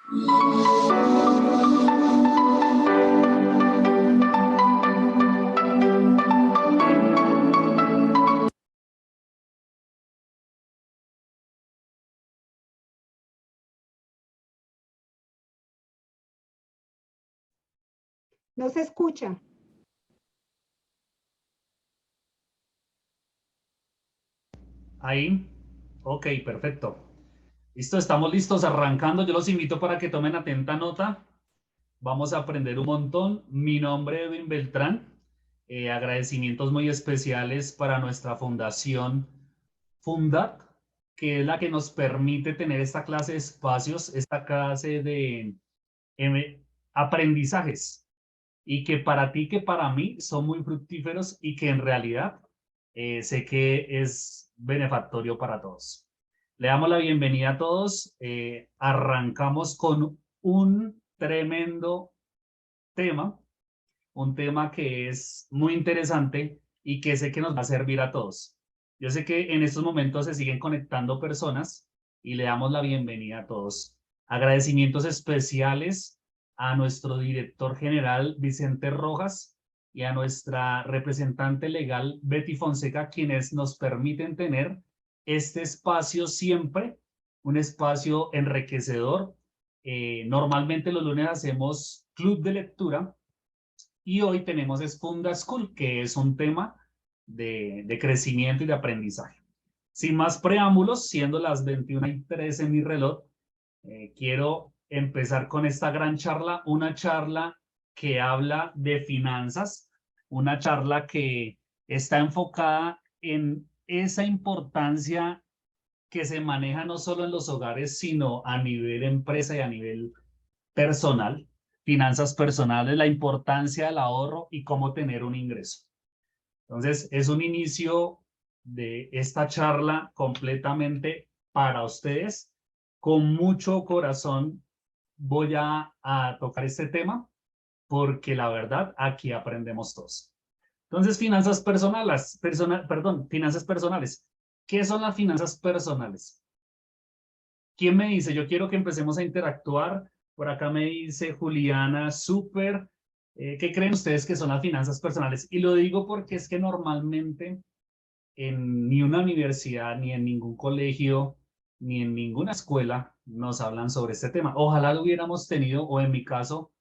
No se escucha. Ahí. Ok, perfecto. Listo, estamos listos, arrancando. Yo los invito para que tomen atenta nota. Vamos a aprender un montón. Mi nombre es Edwin Beltrán. Agradecimientos muy especiales para nuestra fundación Fundac, que es la que nos permite tener esta clase de espacios, esta clase de aprendizajes, y que para ti, que para mí son muy fructíferos y que en realidad sé que es benefactorio para todos. Le damos la bienvenida a todos. Arrancamos con un tremendo tema, un tema que es muy interesante y que sé que nos va a servir a todos. Yo sé que en estos momentos se siguen conectando personas y le damos la bienvenida a todos. Agradecimientos especiales a nuestro director general Vicente Rojas y a nuestra representante legal Betty Fonseca, quienes nos permiten tener este espacio siempre, un espacio enriquecedor. Normalmente los lunes hacemos club de lectura y hoy tenemos es Funda School, que es un tema de crecimiento y de aprendizaje. Sin más preámbulos, siendo las 21:03 en mi reloj, quiero empezar con esta gran charla, una charla que habla de finanzas, una charla que está enfocada en esa importancia que se maneja no solo en los hogares, sino a nivel empresa y a nivel personal, finanzas personales, la importancia del ahorro y cómo tener un ingreso. Entonces, es un inicio de esta charla completamente para ustedes. Con mucho corazón voy a tocar este tema porque la verdad aquí aprendemos todos. Entonces, finanzas personales, finanzas personales. ¿Qué son las finanzas personales? ¿Quién me dice? Yo quiero que empecemos a interactuar. Por acá me dice Juliana, súper. ¿Qué creen ustedes que son las finanzas personales? Y lo digo porque es que normalmente en ni una universidad, ni en ningún colegio, ni en ninguna escuela nos hablan sobre este tema. Ojalá lo hubiéramos tenido, o en mi caso,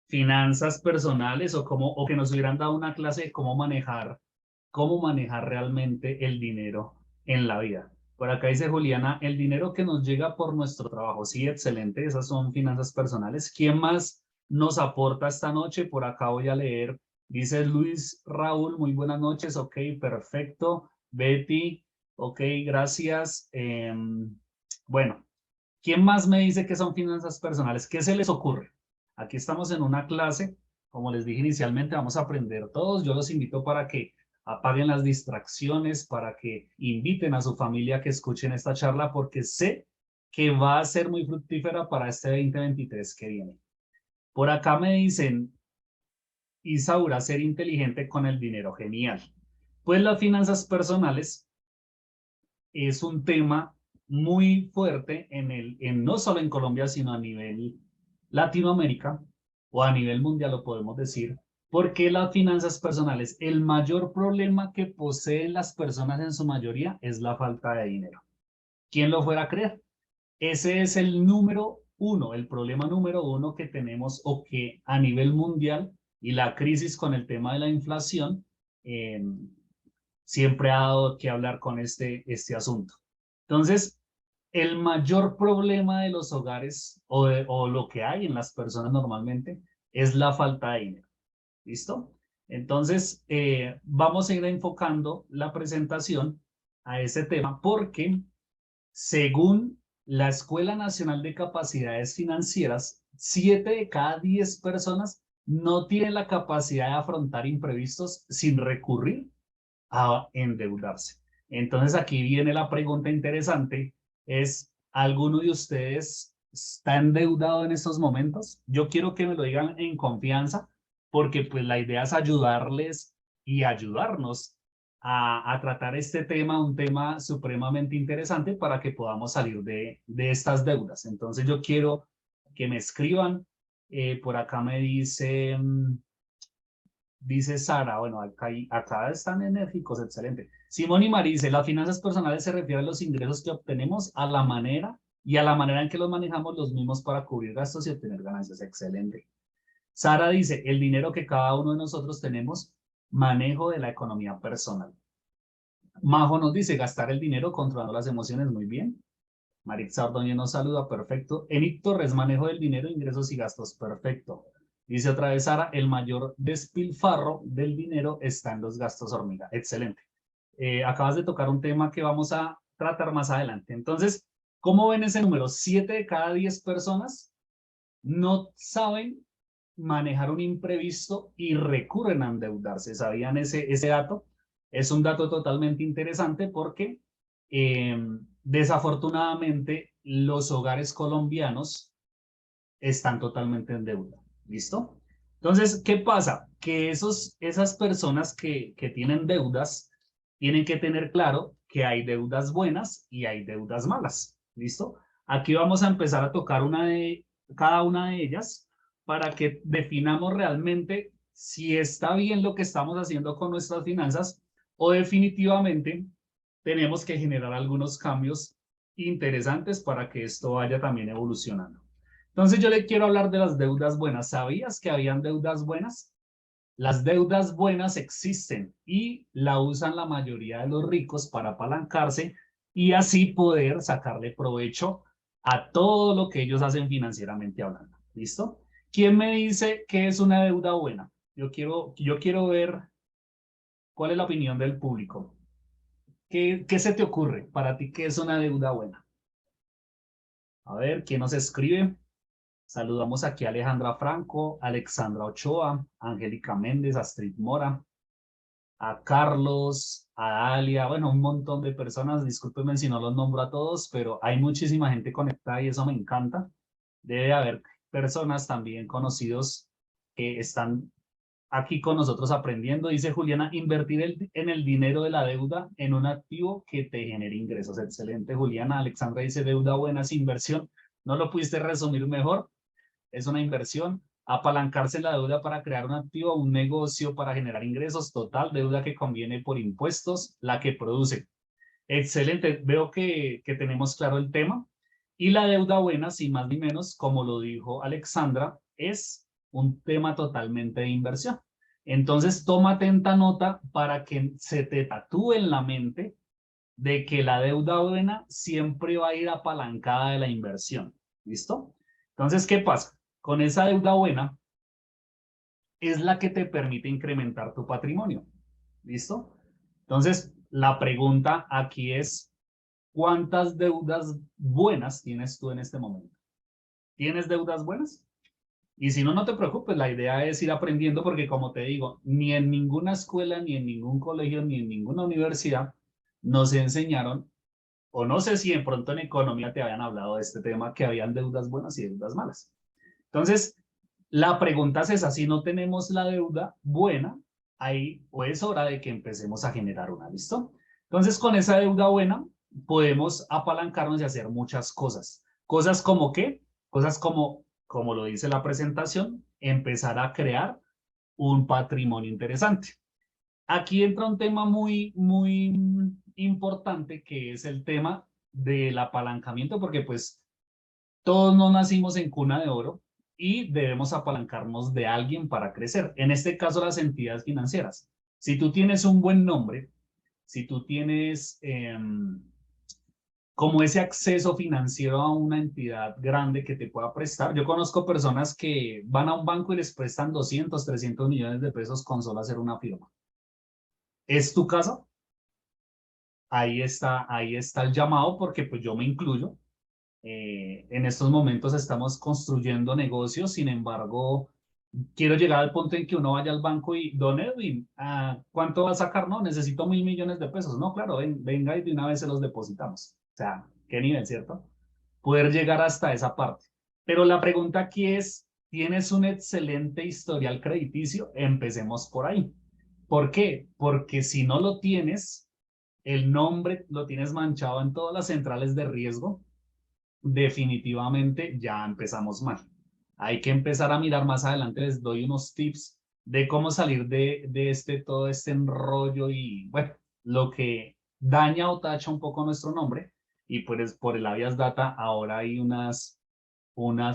finanzas personales o que nos hubieran dado una clase de cómo manejar realmente el dinero en la vida. Por acá dice Juliana, el dinero que nos llega por nuestro trabajo. Sí, excelente, esas son finanzas personales. ¿Quién más nos aporta esta noche? Por acá voy a leer. Dice Luis Raúl, muy buenas noches. Ok, perfecto. Betty, ok, gracias. Bueno, ¿quién más me dice que son finanzas personales? ¿Qué se les ocurre? Aquí estamos en una clase. Como les dije inicialmente, vamos a aprender todos. Yo los invito para que apaguen las distracciones, para que inviten a su familia a que escuchen esta charla, porque sé que va a ser muy fructífera para este 2023 que viene. Por acá me dicen, Isaura, ser inteligente con el dinero. Genial. Pues las finanzas personales es un tema muy fuerte no solo en Colombia, sino a nivel Latinoamérica o a nivel mundial, lo podemos decir, porque las finanzas personales, el mayor problema que poseen las personas en su mayoría es la falta de dinero. ¿Quién lo fuera a creer? Ese es el número uno, el problema número uno que tenemos o que a nivel mundial y la crisis con el tema de la inflación siempre ha dado que hablar con este asunto. Entonces, el mayor problema de los hogares o lo que hay en las personas normalmente es la falta de dinero. ¿Listo? Entonces, vamos a ir enfocando la presentación a ese tema porque según la Escuela Nacional de Capacidades Financieras, 7 de cada 10 personas no tienen la capacidad de afrontar imprevistos sin recurrir a endeudarse. Entonces aquí viene la pregunta interesante, es, ¿alguno de ustedes está endeudado en estos momentos? Yo quiero que me lo digan en confianza, porque pues la idea es ayudarles y ayudarnos a tratar este tema, un tema supremamente interesante para que podamos salir de estas deudas. Entonces yo quiero que me escriban. Por acá me dice, dice Sara, bueno, acá están enérgicos, excelente. Simón y Marice, las finanzas personales se refieren a los ingresos que obtenemos, a la manera en que los manejamos los mismos para cubrir gastos y obtener ganancias, excelente. Sara dice, el dinero que cada uno de nosotros tenemos, manejo de la economía personal. Majo nos dice, gastar el dinero controlando las emociones, muy bien. Maritza Ordóñez nos saluda, perfecto. Enid Torres, manejo del dinero, ingresos y gastos, perfecto. Dice otra vez Sara, el mayor despilfarro del dinero está en los gastos hormiga. Excelente. Acabas de tocar un tema que vamos a tratar más adelante. Entonces, ¿cómo ven ese número? 7 de cada 10 personas no saben manejar un imprevisto y recurren a endeudarse. ¿Sabían ese dato? Es un dato totalmente interesante porque desafortunadamente los hogares colombianos están totalmente en deuda. ¿Listo? Entonces, ¿qué pasa? Que esas personas que tienen deudas tienen que tener claro que hay deudas buenas y hay deudas malas. ¿Listo? Aquí vamos a empezar a tocar cada una de ellas para que definamos realmente si está bien lo que estamos haciendo con nuestras finanzas o definitivamente tenemos que generar algunos cambios interesantes para que esto vaya también evolucionando. Entonces yo le quiero hablar de las deudas buenas. ¿Sabías que habían deudas buenas? Las deudas buenas existen y la usan la mayoría de los ricos para apalancarse y así poder sacarle provecho a todo lo que ellos hacen financieramente hablando. ¿Listo? ¿Quién me dice qué es una deuda buena? Yo quiero ver cuál es la opinión del público. ¿Qué se te ocurre para ti qué es una deuda buena? A ver, ¿quién nos escribe? Saludamos aquí a Alejandra Franco, Alexandra Ochoa, Angélica Méndez, Astrid Mora, a Carlos, a Dalia, bueno, un montón de personas. Discúlpenme si no los nombro a todos, pero hay muchísima gente conectada y eso me encanta. Debe haber personas también conocidos que están aquí con nosotros aprendiendo. Dice Juliana, invertir en el dinero de la deuda en un activo que te genere ingresos. Excelente, Juliana. Alexandra dice, deuda buena es inversión. ¿No lo pudiste resumir mejor? Es una inversión. Apalancarse en la deuda para crear un activo, un negocio para generar ingresos. Total, deuda que conviene por impuestos, la que produce. Excelente. Veo que tenemos claro el tema. Y la deuda buena, sin más ni menos, como lo dijo Alexandra, es un tema totalmente de inversión. Entonces, toma atenta nota para que se te tatúe en la mente de que la deuda buena siempre va a ir apalancada de la inversión. ¿Listo? Entonces, ¿qué pasa? Con esa deuda buena es la que te permite incrementar tu patrimonio. ¿Listo? Entonces, la pregunta aquí es, ¿cuántas deudas buenas tienes tú en este momento? ¿Tienes deudas buenas? Y si no, no te preocupes, la idea es ir aprendiendo porque como te digo, ni en ninguna escuela, ni en ningún colegio, ni en ninguna universidad nos enseñaron, o no sé si de pronto en economía te habían hablado de este tema, que habían deudas buenas y deudas malas. Entonces, la pregunta es esa, si no tenemos la deuda buena, ahí o es hora de que empecemos a generar una, ¿listo? Entonces, con esa deuda buena, podemos apalancarnos y hacer muchas cosas. ¿Cosas como qué? Cosas como lo dice la presentación, empezar a crear un patrimonio interesante. Aquí entra un tema muy importante que es el tema del apalancamiento, porque pues todos no nacimos en cuna de oro y debemos apalancarnos de alguien para crecer. En este caso, las entidades financieras. Si tú tienes un buen nombre, si tú tienes como ese acceso financiero a una entidad grande que te pueda prestar. Yo conozco personas que van a un banco y les prestan 200, 300 millones de pesos con solo hacer una firma. ¿Es tu caso? Ahí está el llamado porque pues yo me incluyo. En estos momentos estamos construyendo negocios, sin embargo, quiero llegar al punto en que uno vaya al banco y, don Edwin, ¿cuánto va a sacar? No, necesito 1.000 millones de pesos. No, claro, venga y de una vez se los depositamos. O sea, qué nivel, ¿cierto? Poder llegar hasta esa parte. Pero la pregunta aquí es, ¿tienes un excelente historial crediticio? Empecemos por ahí. ¿Por qué? Porque si no lo tienes, el nombre lo tienes manchado en todas las centrales de riesgo, definitivamente ya empezamos mal. Hay que empezar a mirar más adelante, les doy unos tips de cómo salir de todo este enrollo y, bueno, lo que daña o tacha un poco nuestro nombre. Y pues por el Habeas Data ahora hay unas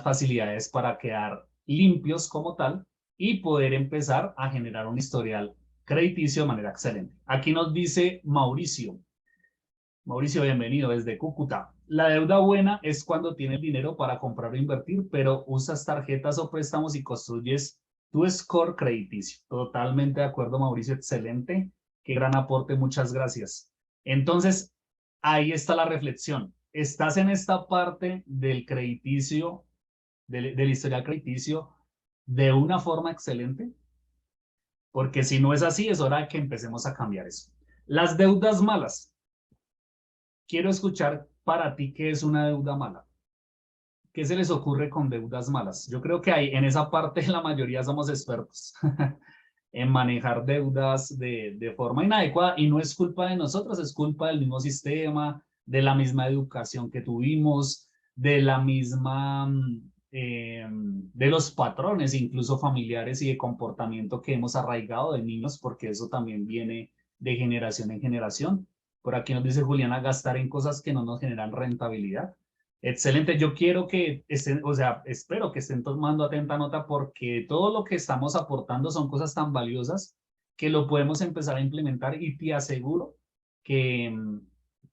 facilidades para quedar limpios como tal y poder empezar a generar un historial crediticio de manera excelente. Aquí nos dice Mauricio. Mauricio, bienvenido desde Cúcuta. La deuda buena es cuando tienes dinero para comprar o invertir, pero usas tarjetas o préstamos y construyes tu score crediticio. Totalmente de acuerdo, Mauricio, excelente. Qué gran aporte, muchas gracias. Entonces, ahí está la reflexión. Estás en esta parte del crediticio, del historial crediticio, de una forma excelente, porque si no es así, es hora de que empecemos a cambiar eso. Las deudas malas. Quiero escuchar para ti qué es una deuda mala. ¿Qué se les ocurre con deudas malas? Yo creo que en esa parte la mayoría somos expertos en manejar deudas de forma inadecuada y no es culpa de nosotros, es culpa del mismo sistema, de la misma educación que tuvimos, de la misma, de los patrones, incluso familiares y de comportamiento que hemos arraigado de niños, porque eso también viene de generación en generación. Por aquí nos dice Juliana, gastar en cosas que no nos generan rentabilidad. Excelente, yo quiero que estén, o sea, espero que estén tomando atenta nota porque todo lo que estamos aportando son cosas tan valiosas que lo podemos empezar a implementar y te aseguro que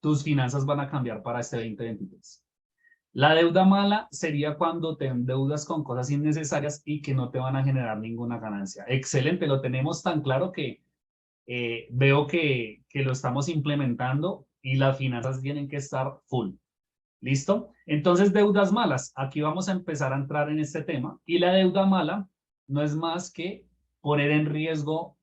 tus finanzas van a cambiar para este 2023. La deuda mala sería cuando te endeudas con cosas innecesarias y que no te van a generar ninguna ganancia. Excelente, lo tenemos tan claro que veo que lo estamos implementando y las finanzas tienen que estar full. ¿Listo? Entonces, deudas malas. Aquí vamos a empezar a entrar en este tema. Y la deuda mala no es más que poner en riesgo,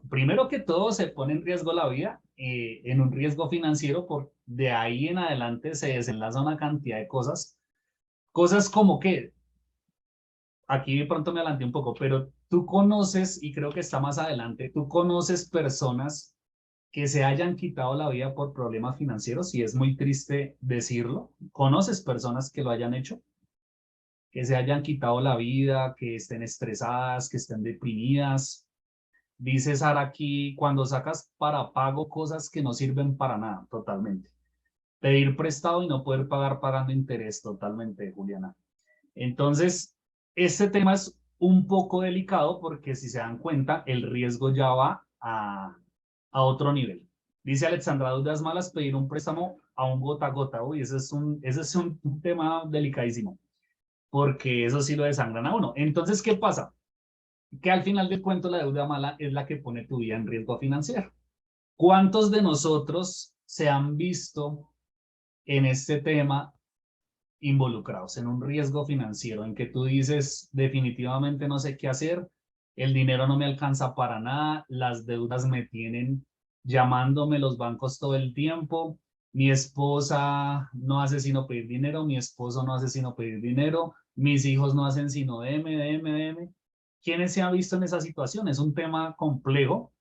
primero que todo se pone en riesgo la vida, en un riesgo financiero, por de ahí en adelante se desenlaza una cantidad de cosas. Cosas como que, aquí de pronto me adelanté un poco, pero tú conoces, y creo que está más adelante, tú conoces personas que se hayan quitado la vida por problemas financieros, y es muy triste decirlo. ¿Conoces personas que lo hayan hecho? Que se hayan quitado la vida, que estén estresadas, que estén deprimidas. Dice Sara aquí, cuando sacas para pago cosas que no sirven para nada, totalmente. Pedir prestado y no poder pagar pagando interés, totalmente, Juliana. Entonces, este tema es un poco delicado porque si se dan cuenta, el riesgo ya va a otro nivel. Dice Alexandra, deudas malas, pedir un préstamo a un gota a gota. Uy, ese es un tema delicadísimo, porque eso sí lo desangran a uno. Entonces, ¿qué pasa? Que al final del cuento la deuda mala es la que pone tu vida en riesgo financiero. ¿Cuántos de nosotros se han visto en este tema involucrados en un riesgo financiero en que tú dices definitivamente no sé qué hacer, el dinero no me alcanza para nada, las deudas me tienen llamándome los bancos todo el tiempo, mi esposa no hace sino pedir dinero, mi esposo no hace sino pedir dinero, mis hijos no hacen sino deme? ¿Quiénes se han visto en esa situación? Es un tema complejo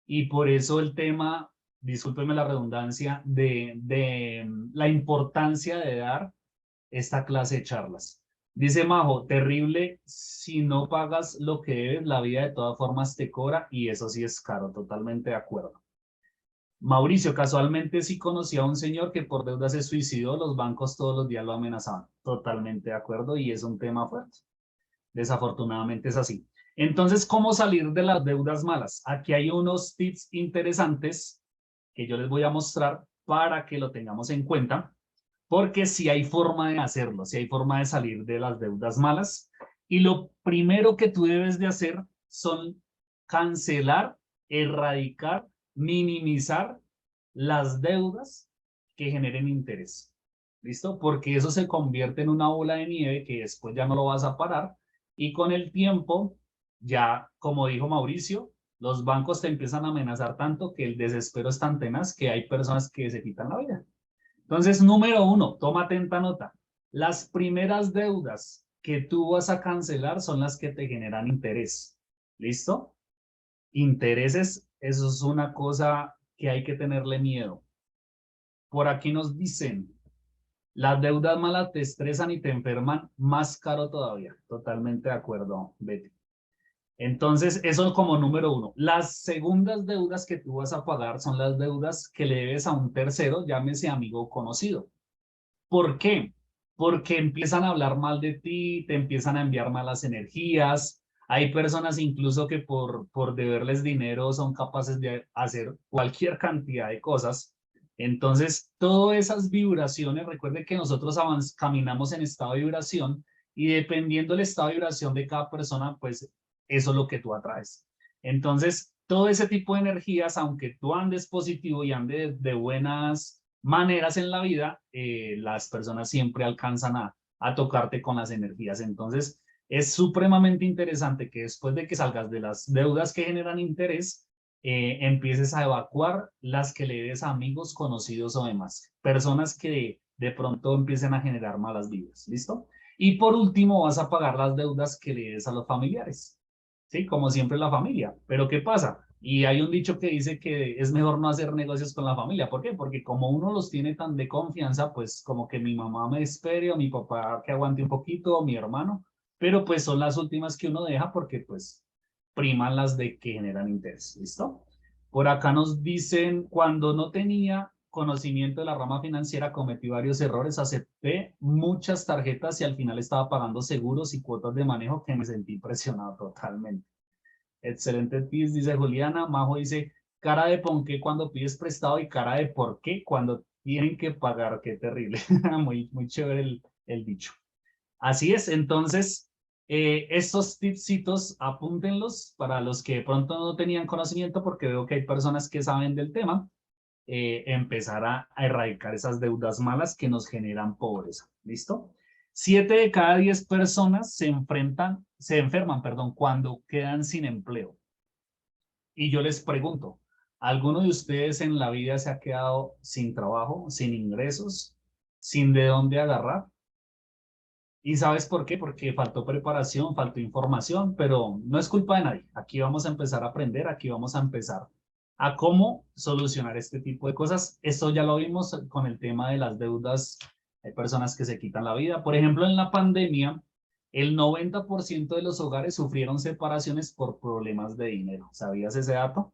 y por eso el tema, discúlpeme la redundancia, de la importancia de dar esta clase de charlas. Dice Majo, terrible, si no pagas lo que debes, la vida de todas formas te cobra y eso sí es caro, totalmente de acuerdo. Mauricio, casualmente sí conocí a un señor que por deuda se suicidó, los bancos todos los días lo amenazaban, totalmente de acuerdo y es un tema fuerte. Desafortunadamente es así. Entonces, ¿cómo salir de las deudas malas? Aquí hay unos tips interesantes que yo les voy a mostrar para que lo tengamos en cuenta. Porque sí hay forma de hacerlo, sí hay forma de salir de las deudas malas. Y lo primero que tú debes de hacer son cancelar, erradicar, minimizar las deudas que generen interés. ¿Listo? Porque eso se convierte en una bola de nieve que después ya no lo vas a parar. Y con el tiempo, ya como dijo Mauricio, los bancos te empiezan a amenazar tanto que el desespero es tan tenaz que hay personas que se quitan la vida. Entonces, número uno, toma atenta nota. Las primeras deudas que tú vas a cancelar son las que te generan interés. ¿Listo? intereses, eso es una cosa que hay que tenerle miedo. Por aquí nos dicen, las deudas malas te estresan y te enferman más caro todavía. Totalmente de acuerdo, Betty. Entonces, eso como número uno. Las segundas deudas que tú vas a pagar son las deudas que le debes a un tercero, llámese amigo o conocido. ¿Por qué? Porque empiezan a hablar mal de ti, te empiezan a enviar malas energías. Hay personas incluso que por deberles dinero son capaces de hacer cualquier cantidad de cosas. Entonces, todas esas vibraciones, recuerde que nosotros caminamos en estado de vibración y dependiendo del estado de vibración de cada persona, pues eso es lo que tú atraes. Entonces, todo ese tipo de energías, aunque tú andes positivo y andes de buenas maneras en la vida, las personas siempre alcanzan a tocarte con las energías. Entonces, es supremamente interesante que después de que salgas de las deudas que generan interés, empieces a evacuar las que le des a amigos, conocidos o demás. Personas que de pronto empiecen a generar malas vidas. ¿Listo? Y por último, vas a pagar las deudas que le des a los familiares. ¿Sí? Como siempre la familia. Pero ¿qué pasa? Y hay un dicho que dice que es mejor no hacer negocios con la familia. ¿Por qué? Porque como uno los tiene tan de confianza, pues como que mi mamá me espere o mi papá que aguante un poquito o mi hermano, pero pues son las últimas que uno deja porque pues priman las de que generan interés. ¿Listo? Por acá nos dicen, cuando no tenía conocimiento de la rama financiera, cometí varios errores, acepté muchas tarjetas y al final estaba pagando seguros y cuotas de manejo que me sentí presionado totalmente. Excelente tips, dice Juliana. Majo dice, cara de ponqué cuando pides prestado y cara de por qué cuando tienen que pagar. Qué terrible. Muy, muy chévere el dicho. Así es, entonces, estos tipsitos apúntenlos para los que de pronto no tenían conocimiento, porque veo que hay personas que saben del tema, empezar a erradicar esas deudas malas que nos generan pobreza. ¿Listo? 7 de cada 10 personas se enferman, perdón, cuando quedan sin empleo. Y yo les pregunto, ¿alguno de ustedes en la vida se ha quedado sin trabajo, sin ingresos, sin de dónde agarrar? ¿Y sabes por qué? Porque faltó preparación, faltó información, pero no es culpa de nadie. Aquí vamos a empezar a aprender, aquí vamos a empezar a cómo solucionar este tipo de cosas. Esto ya lo vimos con el tema de las deudas. Hay personas que se quitan la vida. Por ejemplo, en la pandemia, el 90% de los hogares sufrieron separaciones por problemas de dinero. ¿Sabías ese dato?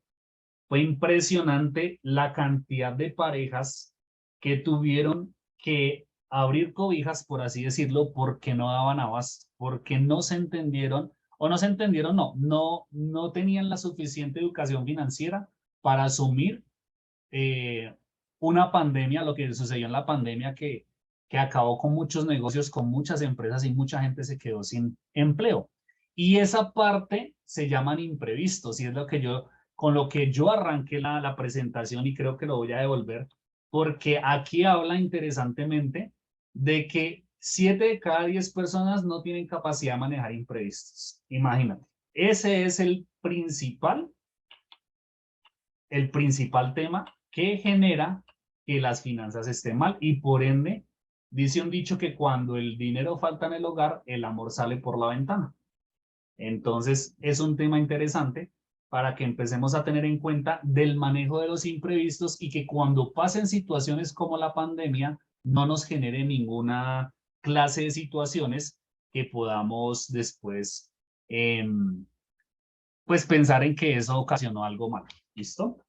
Fue impresionante la cantidad de parejas que tuvieron que abrir cobijas, por así decirlo, porque no daban abasto, porque no se entendieron, o no se entendieron, no tenían la suficiente educación financiera para asumir una pandemia, lo que sucedió en la pandemia que acabó con muchos negocios, con muchas empresas y mucha gente se quedó sin empleo. Y esa parte se llaman imprevistos y es lo que con lo que yo arranqué la presentación y creo que lo voy a devolver, porque aquí habla interesantemente de que 7 de cada 10 personas no tienen capacidad de manejar imprevistos. Imagínate, ese es el principal tema que genera que las finanzas estén mal y por ende, dice un dicho que cuando el dinero falta en el hogar, el amor sale por la ventana. Entonces, es un tema interesante para que empecemos a tener en cuenta del manejo de los imprevistos y que cuando pasen situaciones como la pandemia, no nos genere ninguna clase de situaciones que podamos después, pues pensar en que eso ocasionó algo malo. ¿Listo?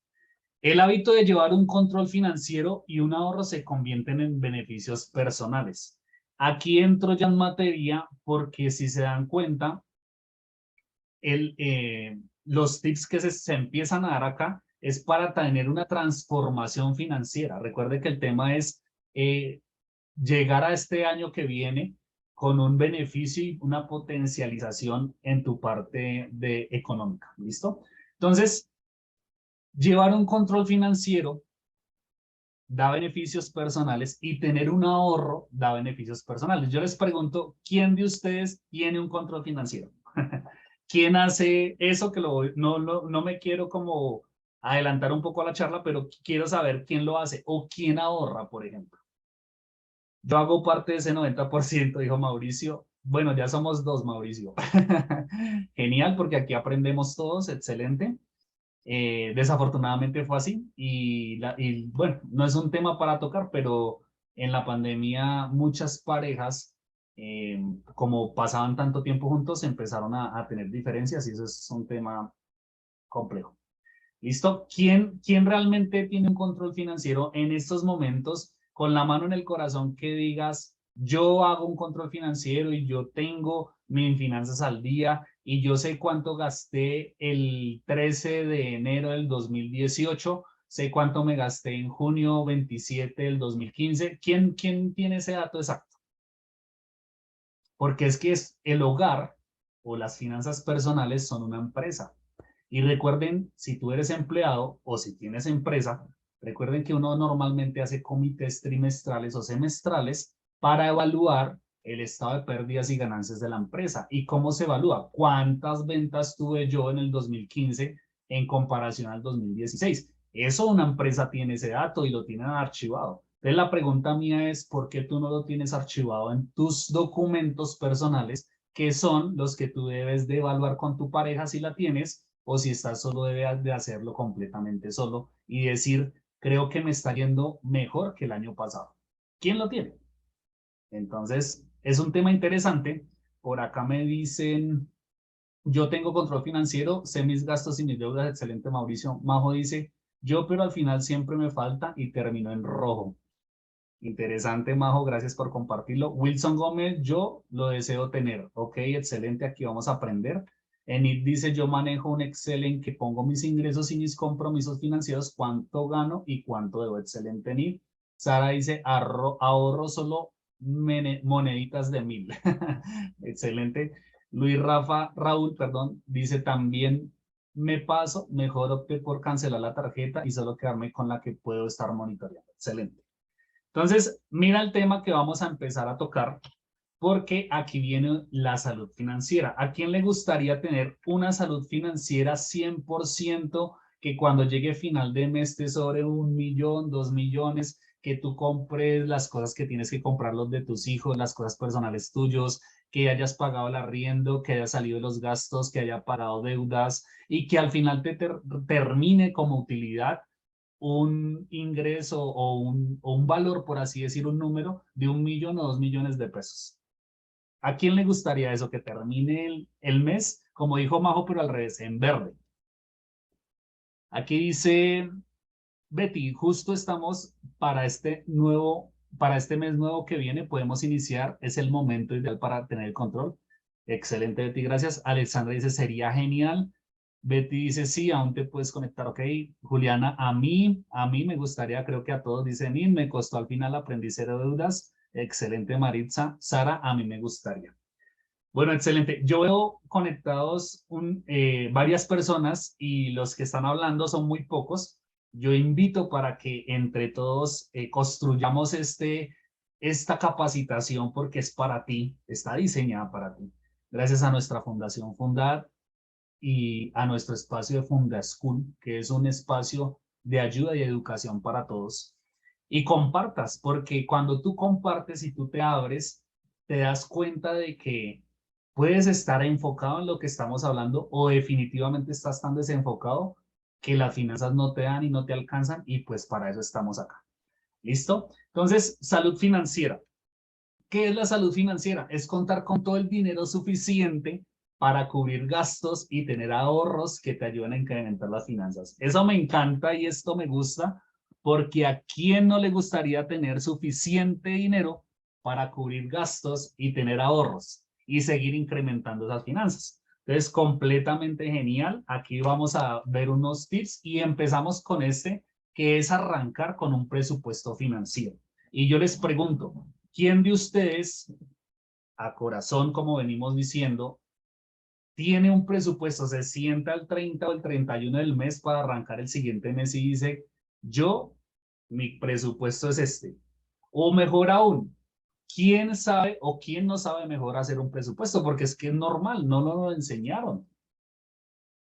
El hábito de llevar un control financiero y un ahorro se convierten en beneficios personales. Aquí entro ya en materia porque si se dan cuenta, los tips que se empiezan a dar acá es para tener una transformación financiera. Recuerde que el tema es llegar a este año que viene con un beneficio y una potencialización en tu parte económica. ¿Listo? Entonces, llevar un control financiero da beneficios personales y tener un ahorro da beneficios personales. Yo les pregunto, ¿quién de ustedes tiene un control financiero? ¿Quién hace eso? No me quiero como adelantar un poco a la charla, pero quiero saber quién lo hace o quién ahorra, por ejemplo. Yo hago parte de ese 90%, dijo Mauricio. Bueno, ya somos dos, Mauricio. Genial, porque aquí aprendemos todos, excelente. Desafortunadamente fue así y bueno, no es un tema para tocar, pero en la pandemia muchas parejas, como pasaban tanto tiempo juntos, empezaron a tener diferencias y eso es un tema complejo. ¿Listo? ¿Quién realmente tiene un control financiero en estos momentos? Con la mano en el corazón que digas, yo hago un control financiero y yo tengo mis finanzas al día y yo sé cuánto gasté el 13 de enero del 2018, sé cuánto me gasté en junio 27 del 2015. ¿Quién tiene ese dato exacto? Porque es que el hogar o las finanzas personales son una empresa. Y recuerden, si tú eres empleado o si tienes empresa, recuerden que uno normalmente hace comités trimestrales o semestrales para evaluar el estado de pérdidas y ganancias de la empresa. ¿Y cómo se evalúa? ¿Cuántas ventas tuve yo en el 2015 en comparación al 2016? Eso una empresa tiene ese dato y lo tienen archivado. Entonces la pregunta mía es, ¿por qué tú no lo tienes archivado en tus documentos personales, que son los que tú debes de evaluar con tu pareja si la tienes, o si estás solo debes de hacerlo completamente solo y decir, creo que me está yendo mejor que el año pasado? ¿Quién lo tiene? Entonces, es un tema interesante. Por acá me dicen, yo tengo control financiero, sé mis gastos y mis deudas. Excelente, Mauricio. Majo dice, yo pero al final siempre me falta y termino en rojo. Interesante, Majo, gracias por compartirlo. Wilson Gómez, yo lo deseo tener. Ok, excelente, aquí vamos a aprender. Enid dice, yo manejo un Excel en que pongo mis ingresos y mis compromisos financieros, cuánto gano y cuánto debo. Excelente, Enid. Sara dice, ahorro solo moneditas de 1000. Excelente. Raúl, perdón, dice, también me paso, mejor opté por cancelar la tarjeta y solo quedarme con la que puedo estar monitoreando. Excelente. Entonces, mira el tema que vamos a empezar a tocar, porque aquí viene la salud financiera. ¿A quién le gustaría tener una salud financiera 100%, que cuando llegue final de mes te sobre 1 millón, 2 millones, que tú compres las cosas que tienes que comprar, los de tus hijos, las cosas personales tuyos, que hayas pagado el arriendo, que haya salido los gastos, que haya pagado deudas y que al final te termine como utilidad un ingreso o un valor, por así decir, un número de 1 millón o 2 millones de pesos? ¿A quién le gustaría eso? Que termine el mes, como dijo Majo, pero al revés, en verde. Aquí dice Betty, justo estamos para este mes nuevo que viene, podemos iniciar, es el momento ideal para tener el control. Excelente, Betty, gracias. Alexandra dice, sería genial. Betty dice, sí, aún te puedes conectar. Ok, Juliana, a mí me gustaría, creo que a todos, dice Nin, me costó al final, aprendí cero deudas. Excelente, Maritza. Sara, a mí me gustaría. Bueno, excelente. Yo veo conectados varias personas y los que están hablando son muy pocos. Yo invito para que entre todos construyamos esta capacitación, porque es para ti, está diseñada para ti. Gracias a nuestra Fundación Fundar y a nuestro espacio de Fundaschool, que es un espacio de ayuda y educación para todos. Y compartas, porque cuando tú compartes y tú te abres, te das cuenta de que puedes estar enfocado en lo que estamos hablando, o definitivamente estás tan desenfocado que las finanzas no te dan y no te alcanzan, y pues para eso estamos acá. ¿Listo? Entonces, salud financiera. ¿Qué es la salud financiera? Es contar con todo el dinero suficiente para cubrir gastos y tener ahorros que te ayuden a incrementar las finanzas. Eso me encanta y esto me gusta, porque ¿a quién no le gustaría tener suficiente dinero para cubrir gastos y tener ahorros y seguir incrementando esas finanzas? Entonces, completamente genial. Aquí vamos a ver unos tips y empezamos con que es arrancar con un presupuesto financiero. Y yo les pregunto, ¿quién de ustedes, a corazón, como venimos diciendo, tiene un presupuesto, se sienta el 30 o el 31 del mes para arrancar el siguiente mes y dice, mi presupuesto es este? O mejor aún, ¿quién sabe o quién no sabe mejor hacer un presupuesto? Porque es que es normal, no nos lo enseñaron.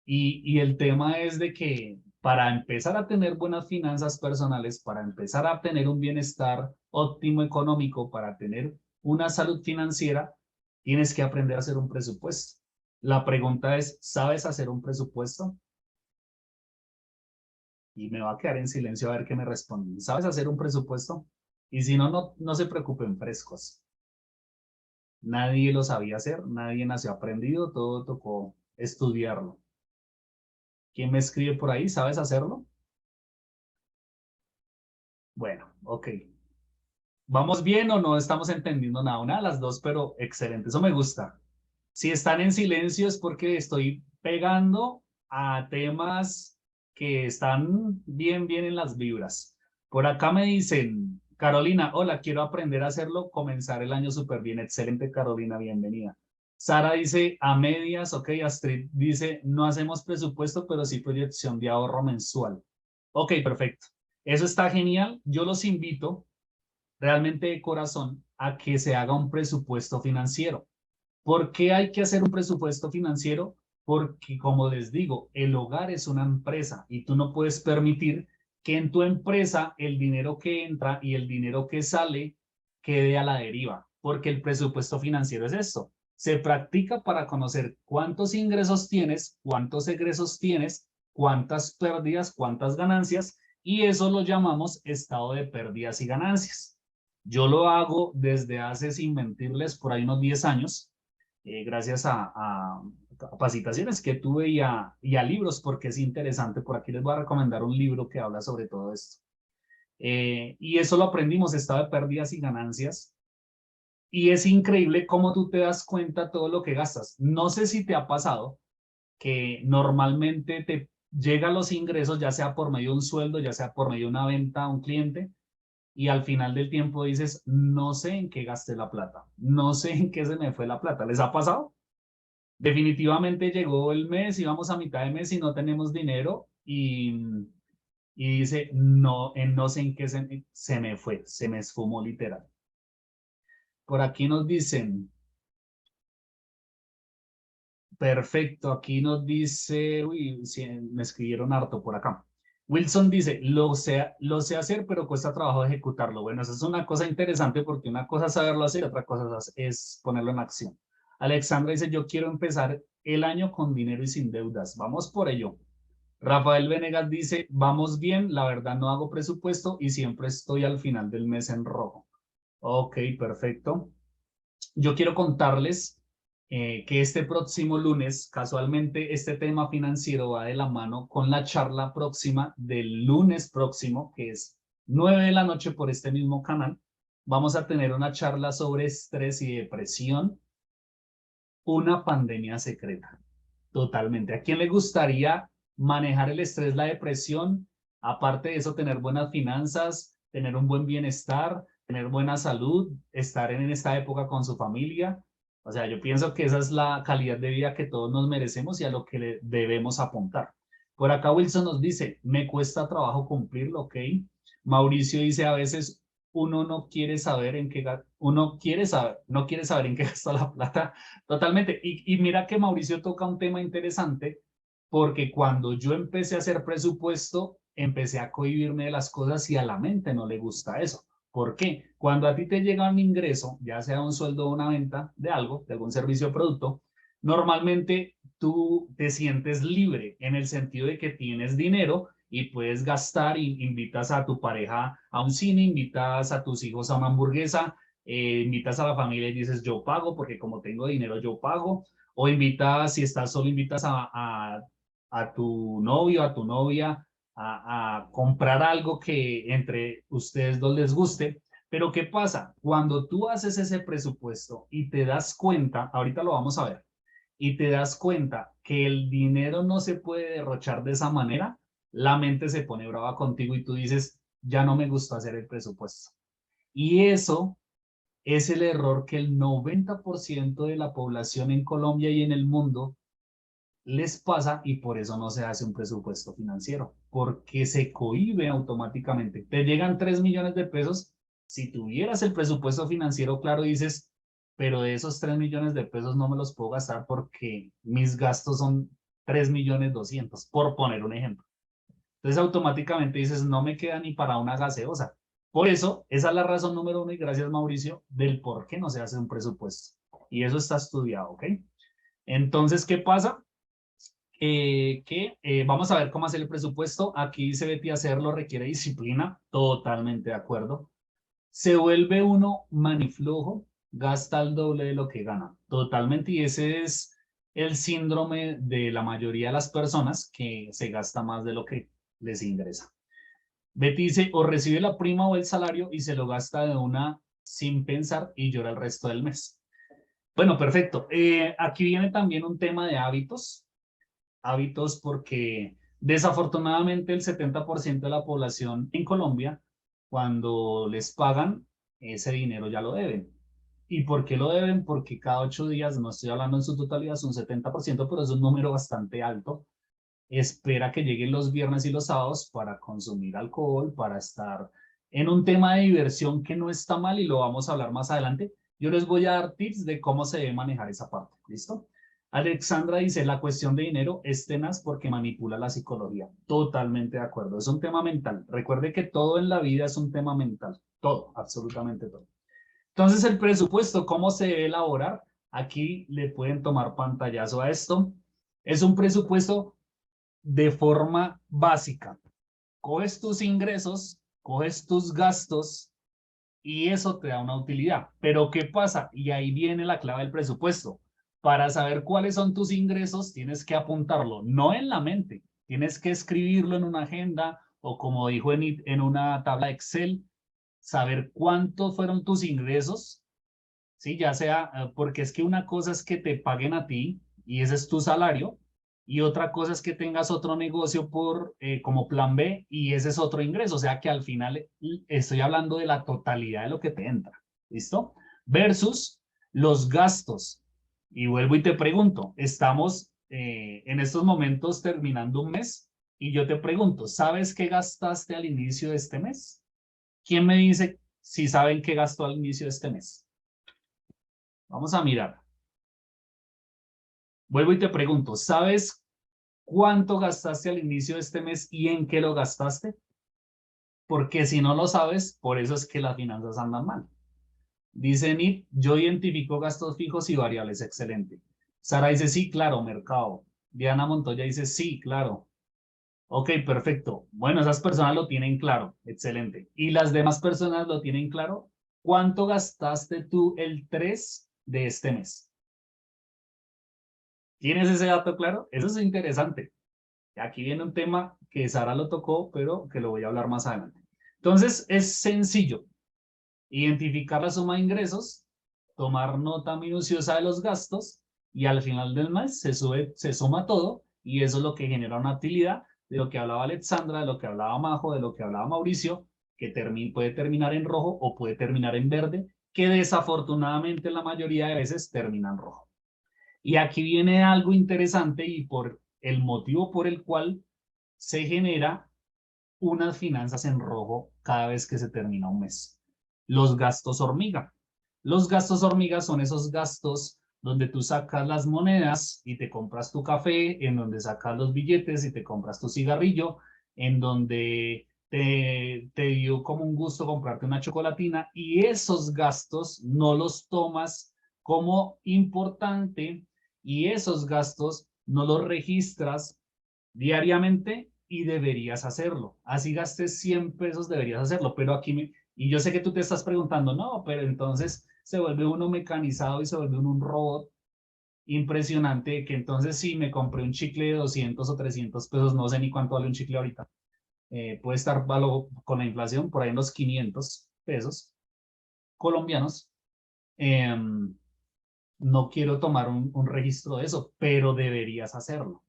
Y el tema es de que para empezar a tener buenas finanzas personales, para empezar a tener un bienestar óptimo económico, para tener una salud financiera, tienes que aprender a hacer un presupuesto. La pregunta es, ¿sabes hacer un presupuesto? y me va a quedar en silencio a ver qué me responden. ¿Sabes hacer un presupuesto? Y si no, no se preocupen, frescos. Nadie lo sabía hacer, nadie nació aprendido, todo tocó estudiarlo. ¿Quién me escribe por ahí? ¿Sabes hacerlo? Bueno, ok. ¿Vamos bien o no estamos entendiendo nada? Una de las dos, pero excelente, eso me gusta. Si están en silencio es porque estoy pegando a temas que están bien en las vibras. Por acá me dicen, Carolina, hola, quiero aprender a hacerlo, comenzar el año súper bien. Excelente, Carolina, bienvenida. Sara dice, a medias, ok. Astrid dice, no hacemos presupuesto, pero sí proyección de ahorro mensual. Ok, perfecto. Eso está genial. Yo los invito realmente de corazón a que se haga un presupuesto financiero. ¿Por qué hay que hacer un presupuesto financiero? Porque, como les digo, el hogar es una empresa y tú no puedes permitir que en tu empresa el dinero que entra y el dinero que sale quede a la deriva, porque el presupuesto financiero es esto. Se practica para conocer cuántos ingresos tienes, cuántos egresos tienes, cuántas pérdidas, cuántas ganancias, y eso lo llamamos estado de pérdidas y ganancias. Yo lo hago desde hace, sin mentirles, por ahí unos 10 años, gracias a capacitaciones que tuve y a libros, porque es interesante. Por aquí les voy a recomendar un libro que habla sobre todo esto. Y eso lo aprendimos, estado de pérdidas y ganancias. Y es increíble cómo tú te das cuenta todo lo que gastas. No sé si te ha pasado que normalmente te llegan los ingresos, ya sea por medio de un sueldo, ya sea por medio de una venta a un cliente, y al final del tiempo dices, no sé en qué gasté la plata, no sé en qué se me fue la plata. ¿Les ha pasado? Definitivamente llegó el mes, íbamos a mitad de mes y no tenemos dinero y dice, no, no sé en qué se me fue, se me esfumó literal. Por aquí nos dicen, perfecto, aquí nos dice, uy, sí, me escribieron harto por acá. Wilson dice, lo sé hacer, pero cuesta trabajo ejecutarlo. Bueno, eso es una cosa interesante porque una cosa es saberlo hacer, otra cosa es ponerlo en acción. Alexandra dice, yo quiero empezar el año con dinero y sin deudas. Vamos por ello. Rafael Venegas dice, vamos bien, la verdad no hago presupuesto y siempre estoy al final del mes en rojo. Ok, perfecto. Yo quiero contarles que este próximo lunes, casualmente, este tema financiero va de la mano con la charla próxima del lunes próximo, que es 9 de la noche por este mismo canal. Vamos a tener una charla sobre estrés y depresión, una pandemia secreta. Totalmente. ¿A quién le gustaría manejar el estrés, la depresión? Aparte de eso, tener buenas finanzas, tener un buen bienestar, tener buena salud, estar en esta época con su familia. O sea, yo pienso que esa es la calidad de vida que todos nos merecemos y a lo que le debemos apuntar. Por acá Wilson nos dice, me cuesta trabajo cumplirlo, ¿ok? Mauricio dice, a veces uno no quiere saber en qué, no quiere saber en qué gasta la plata. Totalmente. Y mira que Mauricio toca un tema interesante, porque cuando yo empecé a hacer presupuesto, empecé a cohibirme de las cosas y a la mente no le gusta eso. ¿Por qué? Cuando a ti te llega un ingreso, ya sea un sueldo o una venta de algo, de algún servicio o producto, normalmente tú te sientes libre en el sentido de que tienes dinero y puedes gastar, y invitas a tu pareja a un cine, invitas a tus hijos a una hamburguesa, invitas a la familia y dices yo pago porque como tengo dinero yo pago, o invitas, si estás solo, invitas a tu novio, a tu novia a comprar algo que entre ustedes dos les guste. Pero ¿qué pasa? Cuando tú haces ese presupuesto y te das cuenta, ahorita lo vamos a ver, y te das cuenta que el dinero no se puede derrochar de esa manera, la mente se pone brava contigo y tú dices, ya no me gustó hacer el presupuesto. Y eso es el error que el 90% de la población en Colombia y en el mundo les pasa, y por eso no se hace un presupuesto financiero, porque se cohíbe automáticamente. Te llegan 3 millones de pesos, si tuvieras el presupuesto financiero claro, dices, pero de esos 3 millones de pesos no me los puedo gastar porque mis gastos son 3.200.000, por poner un ejemplo. Entonces automáticamente dices, no me queda ni para una gaseosa. Por eso, esa es la razón número uno, y gracias Mauricio, del por qué no se hace un presupuesto. Y eso está estudiado, ¿ok? Entonces, ¿qué pasa? Vamos a ver cómo hacer el presupuesto. Aquí dice Betty, hacerlo requiere disciplina. Totalmente de acuerdo. Se vuelve uno maniflujo, gasta el doble de lo que gana. Totalmente, y ese es el síndrome de la mayoría de las personas, que se gasta más de lo que les ingresa. Betty dice, o recibe la prima o el salario y se lo gasta de una sin pensar y llora el resto del mes. Bueno, perfecto. Aquí viene también un tema de hábitos. Hábitos porque desafortunadamente el 70% de la población en Colombia, cuando les pagan, ese dinero ya lo deben. ¿Y por qué lo deben? Porque cada 8 días, no estoy hablando en su totalidad, es un 70%, pero es un número bastante alto. Espera que lleguen los viernes y los sábados para consumir alcohol, para estar en un tema de diversión que no está mal y lo vamos a hablar más adelante. Yo les voy a dar tips de cómo se debe manejar esa parte. ¿Listo? Alexandra dice, la cuestión de dinero es tenaz porque manipula la psicología. Totalmente de acuerdo. Es un tema mental. Recuerde que todo en la vida es un tema mental. Todo, absolutamente todo. Entonces, el presupuesto, ¿cómo se debe elaborar? Aquí le pueden tomar pantallazo a esto. Es un presupuesto de forma básica. Coges tus ingresos, coges tus gastos y eso te da una utilidad. Pero ¿qué pasa? Y ahí viene la clave del presupuesto. Para saber cuáles son tus ingresos, tienes que apuntarlo, no en la mente, tienes que escribirlo en una agenda o como dijo en una tabla de Excel, saber cuántos fueron tus ingresos, ¿sí? Ya sea, porque es que una cosa es que te paguen a ti y ese es tu salario, y otra cosa es que tengas otro negocio como plan B y ese es otro ingreso. O sea que al final estoy hablando de la totalidad de lo que te entra. ¿Listo? Versus los gastos. Y vuelvo y te pregunto, estamos en estos momentos terminando un mes y yo te pregunto, ¿sabes qué gastaste al inicio de este mes? ¿Quién me dice si saben qué gastó al inicio de este mes? Vamos a mirar. Vuelvo y te pregunto, ¿sabes cuánto gastaste al inicio de este mes y en qué lo gastaste? Porque si no lo sabes, por eso es que las finanzas andan mal. Dice Nip, yo identifico gastos fijos y variables, excelente. Sara dice, sí, claro, mercado. Diana Montoya dice, sí, claro. Ok, perfecto. Bueno, esas personas lo tienen claro, excelente. ¿Y las demás personas lo tienen claro? ¿Cuánto gastaste tú el 3 de este mes? ¿Tienes ese dato claro? Eso es interesante. Aquí viene un tema que Sara lo tocó, pero que lo voy a hablar más adelante. Entonces, es sencillo identificar la suma de ingresos, tomar nota minuciosa de los gastos y al final del mes se suma todo y eso es lo que genera una utilidad de lo que hablaba Alexandra, de lo que hablaba Majo, de lo que hablaba Mauricio, que puede terminar en rojo o puede terminar en verde, que desafortunadamente la mayoría de veces termina en rojo. Y aquí viene algo interesante y por el motivo por el cual se genera unas finanzas en rojo cada vez que se termina un mes. Los gastos hormiga. Los gastos hormiga son esos gastos donde tú sacas las monedas y te compras tu café, en donde sacas los billetes y te compras tu cigarrillo, en donde te dio como un gusto comprarte una chocolatina y esos gastos no los tomas como importante y esos gastos no los registras diariamente y deberías hacerlo. Así gastes 100 pesos, deberías hacerlo, pero y yo sé que tú te estás preguntando, no, pero entonces se vuelve uno mecanizado y se vuelve uno un robot impresionante, que entonces sí, me compré un chicle de 200 o 300 pesos, no sé ni cuánto vale un chicle ahorita, puede estar con la inflación por ahí en los 500 pesos colombianos. No quiero tomar un registro de eso, pero deberías hacerlo.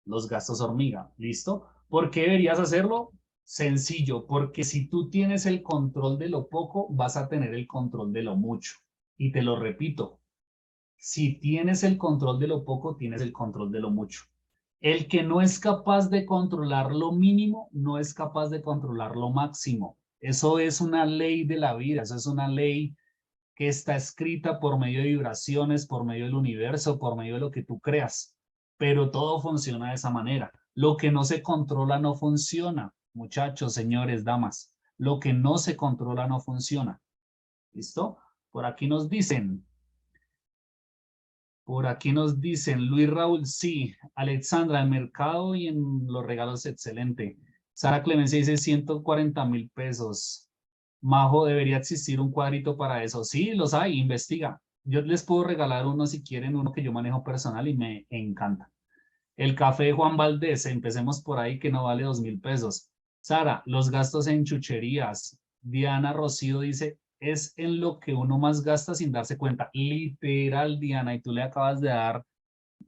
Los gastos hormiga, ¿listo? ¿Por qué deberías hacerlo? Sencillo, porque si tú tienes el control de lo poco, vas a tener el control de lo mucho. Y te lo repito, si tienes el control de lo poco, tienes el control de lo mucho. El que no es capaz de controlar lo mínimo, no es capaz de controlar lo máximo. Eso es una ley de la vida, eso es una ley que está escrita por medio de vibraciones, por medio del universo, por medio de lo que tú creas. Pero todo funciona de esa manera. Lo que no se controla no funciona, muchachos, señores, damas. Lo que no se controla no funciona. ¿Listo? Por aquí nos dicen, Por aquí nos dicen, Luis Raúl, sí. Alexandra, en mercado y en los regalos, excelente. Sara Clemencia dice 140.000 pesos. Majo, debería existir un cuadrito para eso. Sí, los hay, investiga. Yo les puedo regalar uno si quieren, uno que yo manejo personal y me encanta. El café de Juan Valdés, empecemos por ahí, que no vale 2.000 pesos. Sara, los gastos en chucherías. Diana Rocío dice, es en lo que uno más gasta sin darse cuenta. Literal, Diana, y tú le acabas de dar,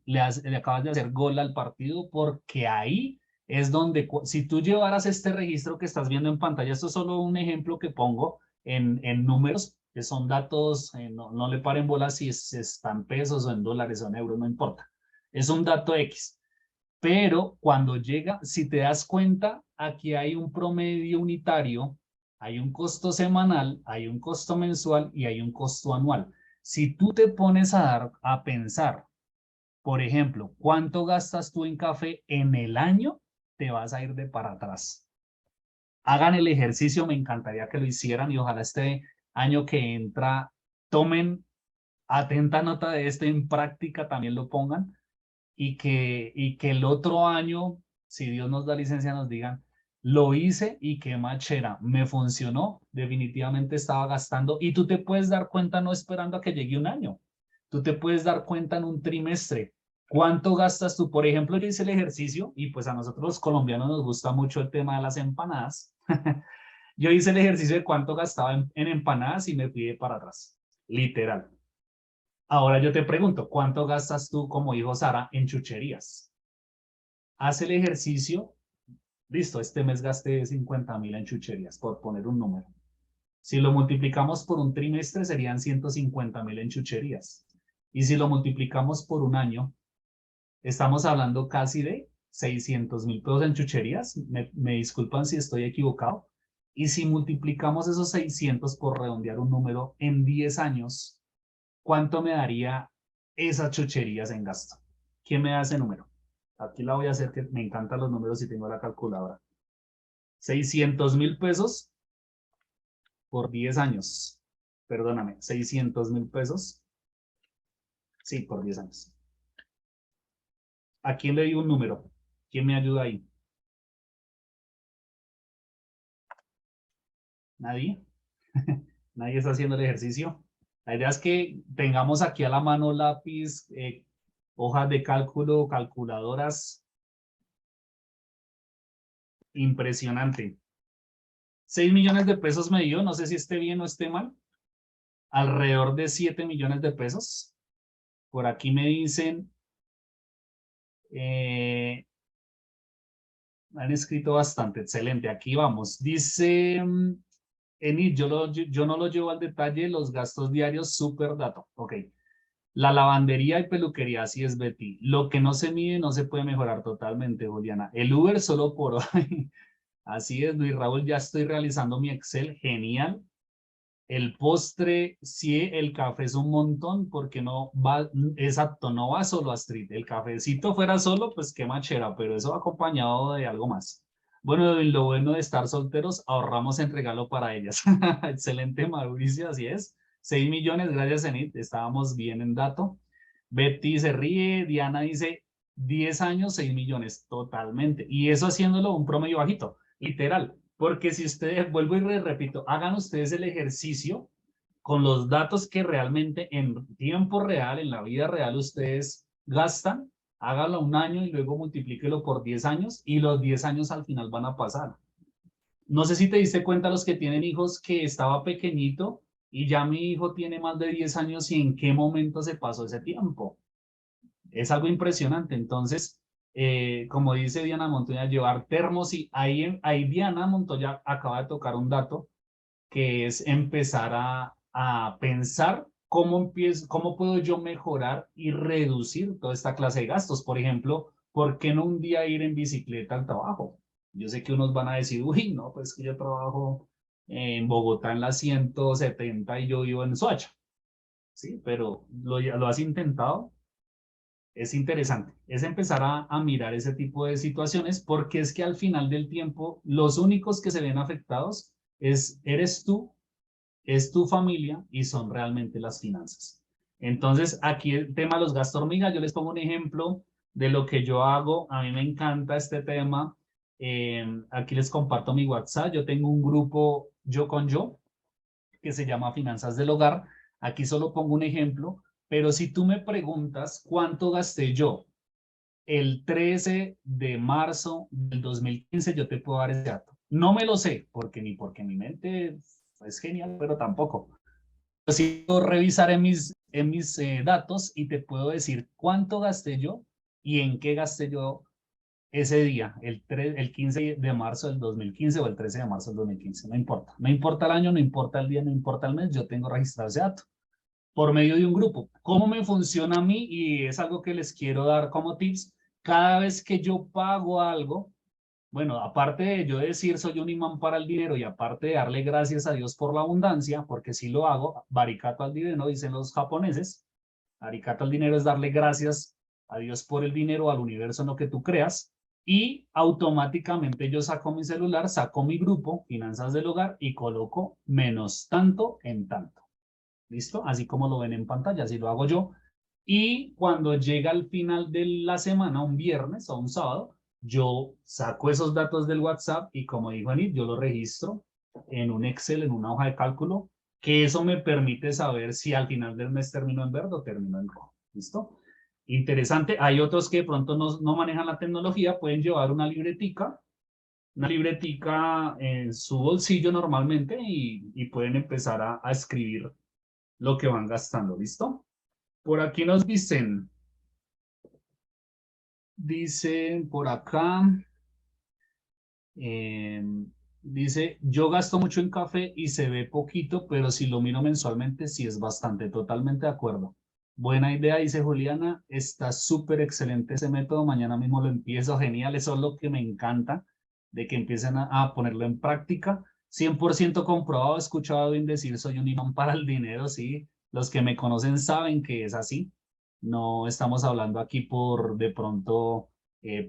le acabas de hacer gol al partido, porque ahí es donde, si tú llevaras este registro que estás viendo en pantalla, esto es solo un ejemplo que pongo en números, que son datos, no le paren bolas si están pesos o en dólares o en euros, no importa. Es un dato X. Pero cuando llega, si te das cuenta, aquí hay un promedio unitario, hay un costo semanal, hay un costo mensual y hay un costo anual. Si tú te pones a pensar, por ejemplo, ¿cuánto gastas tú en café en el año? Te vas a ir de para atrás. Hagan el ejercicio, me encantaría que lo hicieran y ojalá este año que entra tomen atenta nota de esto, en práctica también lo pongan y que el otro año, si Dios nos da licencia, nos digan, lo hice y qué machera, me funcionó, definitivamente estaba gastando y tú te puedes dar cuenta no esperando a que llegue un año, tú te puedes dar cuenta en un trimestre. ¿Cuánto gastas tú? Por ejemplo, yo hice el ejercicio y pues a nosotros los colombianos nos gusta mucho el tema de las empanadas. Yo hice el ejercicio de cuánto gastaba en empanadas y me fui de para atrás, literal. Ahora yo te pregunto, ¿cuánto gastas tú como hijo Sara en chucherías? Haz el ejercicio, listo, este mes gasté 50.000 en chucherías, por poner un número. Si lo multiplicamos por un trimestre serían 150.000 en chucherías. Y si lo multiplicamos por un año, estamos hablando casi de 600.000 pesos en chucherías. Me disculpan si estoy equivocado. Y si multiplicamos esos 600 por redondear un número en 10 años, ¿cuánto me daría esas chucherías en gasto? ¿Quién me da ese número? Aquí la voy a hacer, que me encantan los números y tengo la calculadora. 600.000 pesos por 10 años. Perdóname, 600.000 pesos. Sí, por 10 años. ¿A quién le digo un número? ¿Quién me ayuda ahí? ¿Nadie? ¿Nadie está haciendo el ejercicio? La idea es que tengamos aquí a la mano lápiz, hojas de cálculo, calculadoras. Impresionante. 6 millones de pesos me dio, no sé si esté bien o esté mal. Alrededor de 7 millones de pesos. Por aquí me dicen, han escrito bastante, excelente. Aquí vamos. Dice, Enid, yo no lo llevo al detalle, los gastos diarios, súper dato. Ok. La lavandería y peluquería, así es, Betty. Lo que no se mide no se puede mejorar totalmente, Juliana. El Uber solo por hoy. Así es, Luis Raúl, ya estoy realizando mi Excel, genial. El postre, sí, el café es un montón porque no va, exacto, no va solo a Street. El cafecito fuera solo, pues qué machera, pero eso va acompañado de algo más. Bueno, y lo bueno de estar solteros, ahorramos en regalo para ellas. Excelente, Mauricio, así es. 6 millones, gracias, Enid, estábamos bien en dato. Betty se ríe, Diana dice 10 años, 6 millones, totalmente. Y eso haciéndolo un promedio bajito, literal. Porque si ustedes, vuelvo y repito, hagan ustedes el ejercicio con los datos que realmente en tiempo real, en la vida real, ustedes gastan, hágalo un año y luego multiplíquelo por 10 años y los 10 años al final van a pasar. No sé si te diste cuenta los que tienen hijos que estaba pequeñito y ya mi hijo tiene más de 10 años y en qué momento se pasó ese tiempo. Es algo impresionante. Entonces, como dice Diana Montoya, llevar termos y ahí Diana Montoya acaba de tocar un dato que es empezar a pensar cómo puedo yo mejorar y reducir toda esta clase de gastos. Por ejemplo, ¿por qué no un día ir en bicicleta al trabajo? Yo sé que unos van a decir, uy, no, pues que yo trabajo en Bogotá en la 170 y yo vivo en Soacha. Sí, pero lo has intentado. Es interesante, es empezar a mirar ese tipo de situaciones porque es que al final del tiempo los únicos que se ven afectados eres tú, es tu familia y son realmente las finanzas. Entonces, aquí el tema de los gastos hormiga, yo les pongo un ejemplo de lo que yo hago. A mí me encanta este tema. Aquí les comparto mi WhatsApp. Yo tengo un grupo Yo con Yo que se llama Finanzas del Hogar. Aquí solo pongo un ejemplo, pero si tú me preguntas cuánto gasté yo el 13 de marzo del 2015, yo te puedo dar ese dato. No me lo sé, porque mi mente es genial, pero tampoco. Pero sí puedo revisar en mis datos y te puedo decir cuánto gasté yo y en qué gasté yo ese día, el 15 de marzo del 2015 o el 13 de marzo del 2015, no importa. No importa el año, no importa el día, no importa el mes, yo tengo registrado ese dato por medio de un grupo. ¿Cómo me funciona a mí? Y es algo que les quiero dar como tips. Cada vez que yo pago algo, bueno, aparte de yo decir soy un imán para el dinero y aparte de darle gracias a Dios por la abundancia, porque si lo hago, baricato al dinero, dicen los japoneses, baricato al dinero es darle gracias a Dios por el dinero, al universo en lo que tú creas, y automáticamente yo saco mi celular, saco mi grupo, Finanzas del Hogar, y coloco menos tanto en tanto. ¿Listo? Así como lo ven en pantalla, así lo hago yo. Y cuando llega al final de la semana, un viernes o un sábado, yo saco esos datos del WhatsApp y como dijo Anit, yo lo registro en un Excel, en una hoja de cálculo, que eso me permite saber si al final del mes termino en verde o termino en rojo. ¿Listo? Interesante. Hay otros que de pronto no manejan la tecnología, pueden llevar una libretica en su bolsillo normalmente y pueden empezar a escribir lo que van gastando. ¿Listo? Por aquí nos dicen por acá, eh, dice, yo gasto mucho en café y se ve poquito, pero si lo miro mensualmente, sí es bastante, totalmente de acuerdo. Buena idea, dice Juliana, está súper excelente ese método, mañana mismo lo empiezo, genial, eso es lo que me encanta, de que empiecen a ponerlo en práctica. 100% comprobado, he escuchado a Edwin decir, soy un imán para el dinero, sí, los que me conocen saben que es así. No estamos hablando aquí por de pronto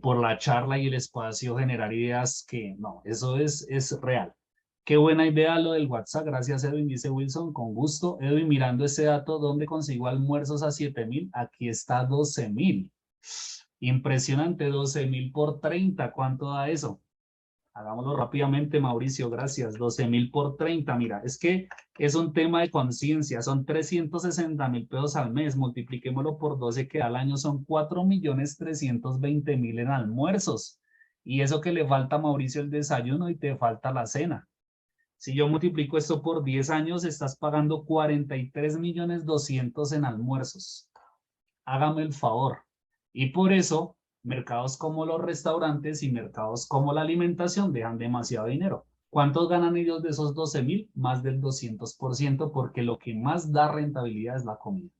por la charla y el espacio generar ideas que no, eso es real. Qué buena idea lo del WhatsApp, gracias Edwin, dice Wilson, con gusto. Edwin, mirando ese dato, ¿dónde consigo almuerzos a 7.000? Aquí está 12.000. Impresionante, 12.000 por 30, ¿cuánto da eso? Hagámoslo rápidamente, Mauricio, gracias. 12.000 por 30, mira, es que es un tema de conciencia, son 360.000 pesos al mes, multipliquémoslo por 12 que al año son 4.320.000 en almuerzos. Y eso que le falta a Mauricio el desayuno y te falta la cena. Si yo multiplico esto por 10 años, estás pagando 43.200.000 en almuerzos. Hágame el favor. Y por eso mercados como los restaurantes y mercados como la alimentación dejan demasiado dinero. ¿Cuántos ganan ellos de esos 12.000? Más del 200%, porque lo que más da rentabilidad es la comida.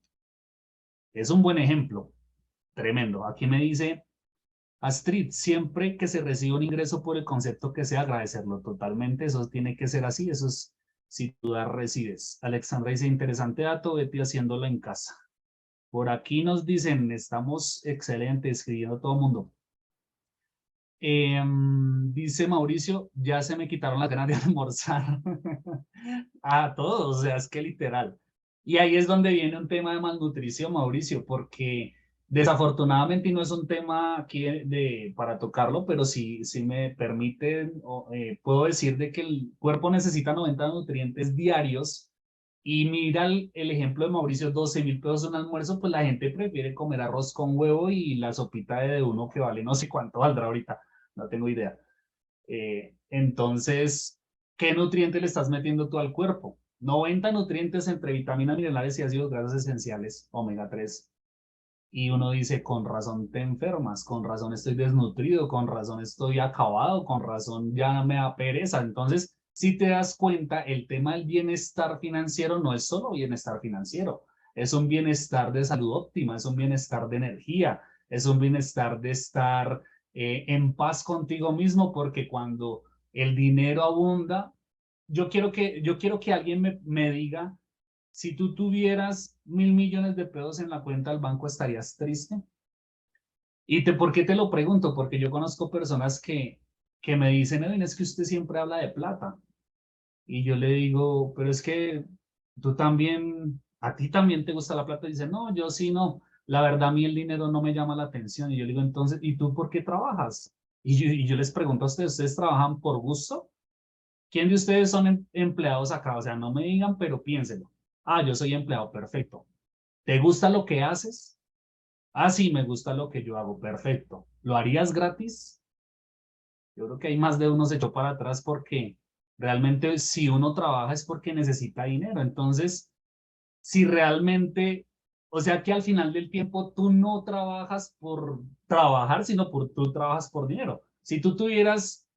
Es un buen ejemplo, tremendo. Aquí me dice Astrid, siempre que se recibe un ingreso por el concepto que sea, agradecerlo totalmente. Eso tiene que ser así, eso es si tú recibes. Alexandra dice, interesante dato, Betty haciéndolo en casa. Por aquí nos dicen, estamos excelentes, escribiendo todo el mundo. Dice Mauricio, ya se me quitaron las ganas de almorzar. A todos, o sea, es que literal. Y ahí es donde viene un tema de malnutrición, Mauricio, porque desafortunadamente, y no es un tema aquí para tocarlo, pero si me permiten, puedo decir de que el cuerpo necesita 90 nutrientes diarios. Y mira el ejemplo de Mauricio, 12.000 pesos un almuerzo, pues la gente prefiere comer arroz con huevo y la sopita de uno que vale no sé cuánto valdrá ahorita, no tengo idea. Entonces, ¿qué nutriente le estás metiendo tú al cuerpo? 90 nutrientes entre vitaminas, minerales y ácidos grasos esenciales, omega 3. Y uno dice, con razón te enfermas, con razón estoy desnutrido, con razón estoy acabado, con razón ya me da pereza. Entonces, si te das cuenta, el tema del bienestar financiero no es solo bienestar financiero, es un bienestar de salud óptima, es un bienestar de energía, es un bienestar de estar en paz contigo mismo, porque cuando el dinero abunda, yo quiero que alguien me diga, si tú tuvieras 1.000.000.000 de pesos en la cuenta del banco, ¿estarías triste? ¿Por qué te lo pregunto? Porque yo conozco personas que me dicen, Edwin, es que usted siempre habla de plata. Y yo le digo, pero es que tú también ¿A ti también te gusta la plata? Y dice, no, yo sí no. La verdad, a mí el dinero no me llama la atención. Y yo le digo, entonces, ¿y tú por qué trabajas? Y yo les pregunto a ustedes, ¿ustedes trabajan por gusto? ¿Quién de ustedes son empleados acá? O sea, no me digan, pero piénselo. Ah, yo soy empleado, perfecto. ¿Te gusta lo que haces? Ah, sí, me gusta lo que yo hago, perfecto. ¿Lo harías gratis? Yo creo que hay más de uno se echó para atrás porque realmente si uno trabaja es porque necesita dinero. Entonces, si realmente, o sea que al final del tiempo tú no trabajas por trabajar, sino tú trabajas por dinero. Si tú tuvieras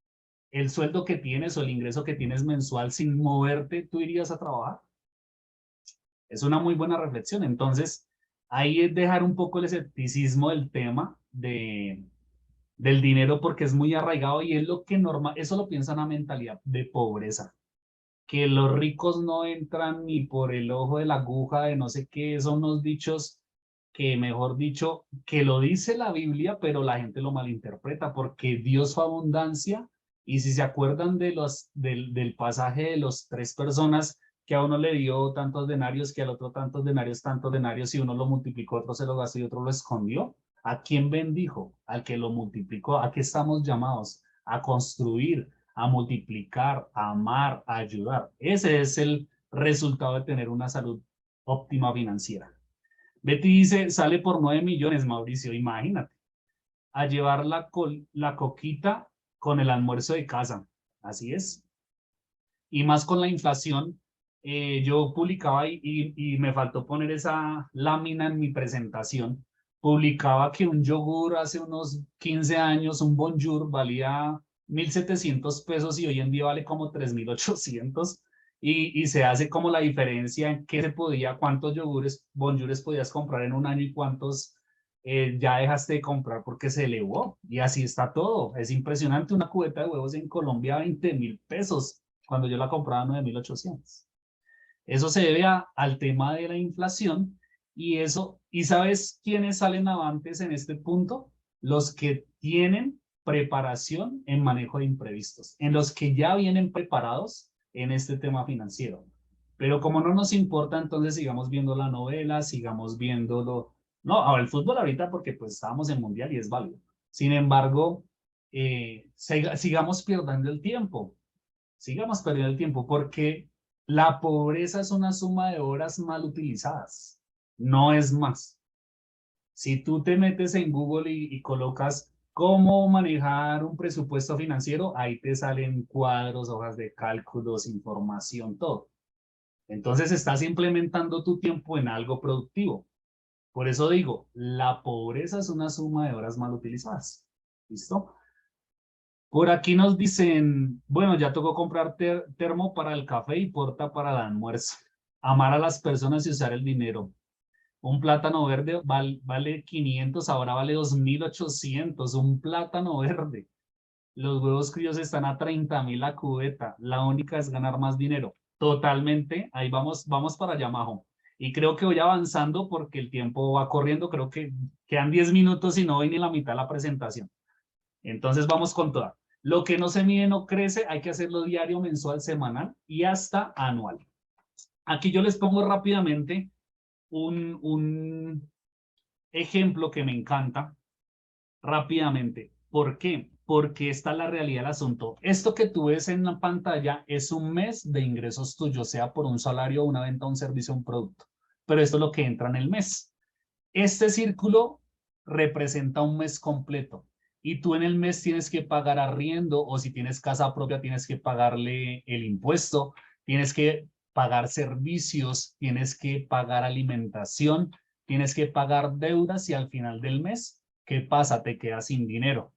el sueldo que tienes o el ingreso que tienes mensual sin moverte, ¿tú irías a trabajar? Es una muy buena reflexión. Entonces, ahí es dejar un poco el escepticismo del tema del dinero porque es muy arraigado y es lo que normal, eso lo piensa una mentalidad de pobreza, que los ricos no entran ni por el ojo de la aguja de no sé qué, son unos dichos que, mejor dicho, que lo dice la Biblia, pero la gente lo malinterpreta porque Dios fue abundancia y si se acuerdan del pasaje de los tres personas que a uno le dio tantos denarios, que al otro tantos denarios, y uno lo multiplicó, otro se lo gastó y otro lo escondió. ¿A quién bendijo? Al que lo multiplicó. ¿A qué estamos llamados? A construir, a multiplicar, a amar, a ayudar. Ese es el resultado de tener una salud óptima financiera. Betty dice, sale por 9 millones, Mauricio, imagínate, a llevar la coquita con el almuerzo de casa. Así es. Y más con la inflación, yo publicaba y me faltó poner esa lámina en mi presentación. Publicaba que un yogur hace unos 15 años, un Bonjour, valía 1.700 pesos y hoy en día vale como 3.800. Y se hace como la diferencia en qué se podía, cuántos yogures, Bonjours podías comprar en un año y cuántos ya dejaste de comprar porque se elevó. Y así está todo. Es impresionante una cubeta de huevos en Colombia, 20.000 pesos cuando yo la compraba a 9.800. Eso se debe al tema de la inflación y eso, ¿y sabes quiénes salen avantes en este punto? Los que tienen preparación en manejo de imprevistos, en los que ya vienen preparados en este tema financiero. Pero como no nos importa, entonces sigamos viendo la novela, sigamos viéndolo. No, el fútbol ahorita porque pues estábamos en mundial y es válido. Sin embargo, sigamos perdiendo el tiempo. Sigamos perdiendo el tiempo porque la pobreza es una suma de horas mal utilizadas, no es más. Si tú te metes en Google y colocas cómo manejar un presupuesto financiero, ahí te salen cuadros, hojas de cálculos, información, todo. Entonces estás implementando tu tiempo en algo productivo. Por eso digo, la pobreza es una suma de horas mal utilizadas. ¿Listo? Por aquí nos dicen, bueno, ya tocó comprar termo para el café y porta para el almuerzo. Amar a las personas y usar el dinero. Un plátano verde vale 500, ahora vale 2.800. Un plátano verde. Los huevos críos están a 30.000 la cubeta. La única es ganar más dinero. Totalmente. Ahí vamos para allá, Majo. Y creo que voy avanzando porque el tiempo va corriendo. Creo que quedan 10 minutos y no voy ni la mitad de la presentación. Entonces vamos con toda. Lo que no se mide no crece, hay que hacerlo diario, mensual, semanal y hasta anual. Aquí yo les pongo rápidamente un ejemplo que me encanta, rápidamente. ¿Por qué? Porque esta es la realidad del asunto. Esto que tú ves en la pantalla es un mes de ingresos tuyos, sea por un salario, una venta, un servicio, un producto. Pero esto es lo que entra en el mes. Este círculo representa un mes completo y tú en el mes tienes que pagar arriendo o si tienes casa propia tienes que pagarle el impuesto, tienes que pagar servicios, tienes que pagar alimentación, tienes que pagar deudas y al final del mes, ¿qué pasa? Te quedas sin dinero.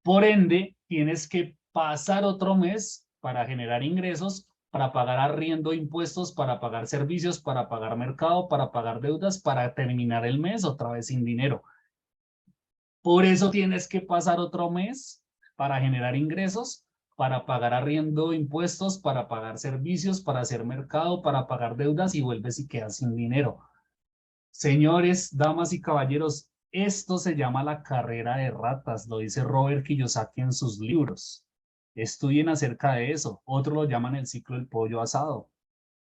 Por ende, tienes que pasar otro mes para generar ingresos, para pagar arriendo, impuestos, para pagar servicios, para pagar mercado, para pagar deudas, para terminar el mes otra vez sin dinero. Por eso tienes que pasar otro mes para generar ingresos, para pagar arriendo, impuestos, para pagar servicios, para hacer mercado, para pagar deudas y vuelves y quedas sin dinero. Señores, damas y caballeros, esto se llama la carrera de ratas, lo dice Robert Kiyosaki en sus libros. Estudien acerca de eso. Otros lo llaman el ciclo del pollo asado.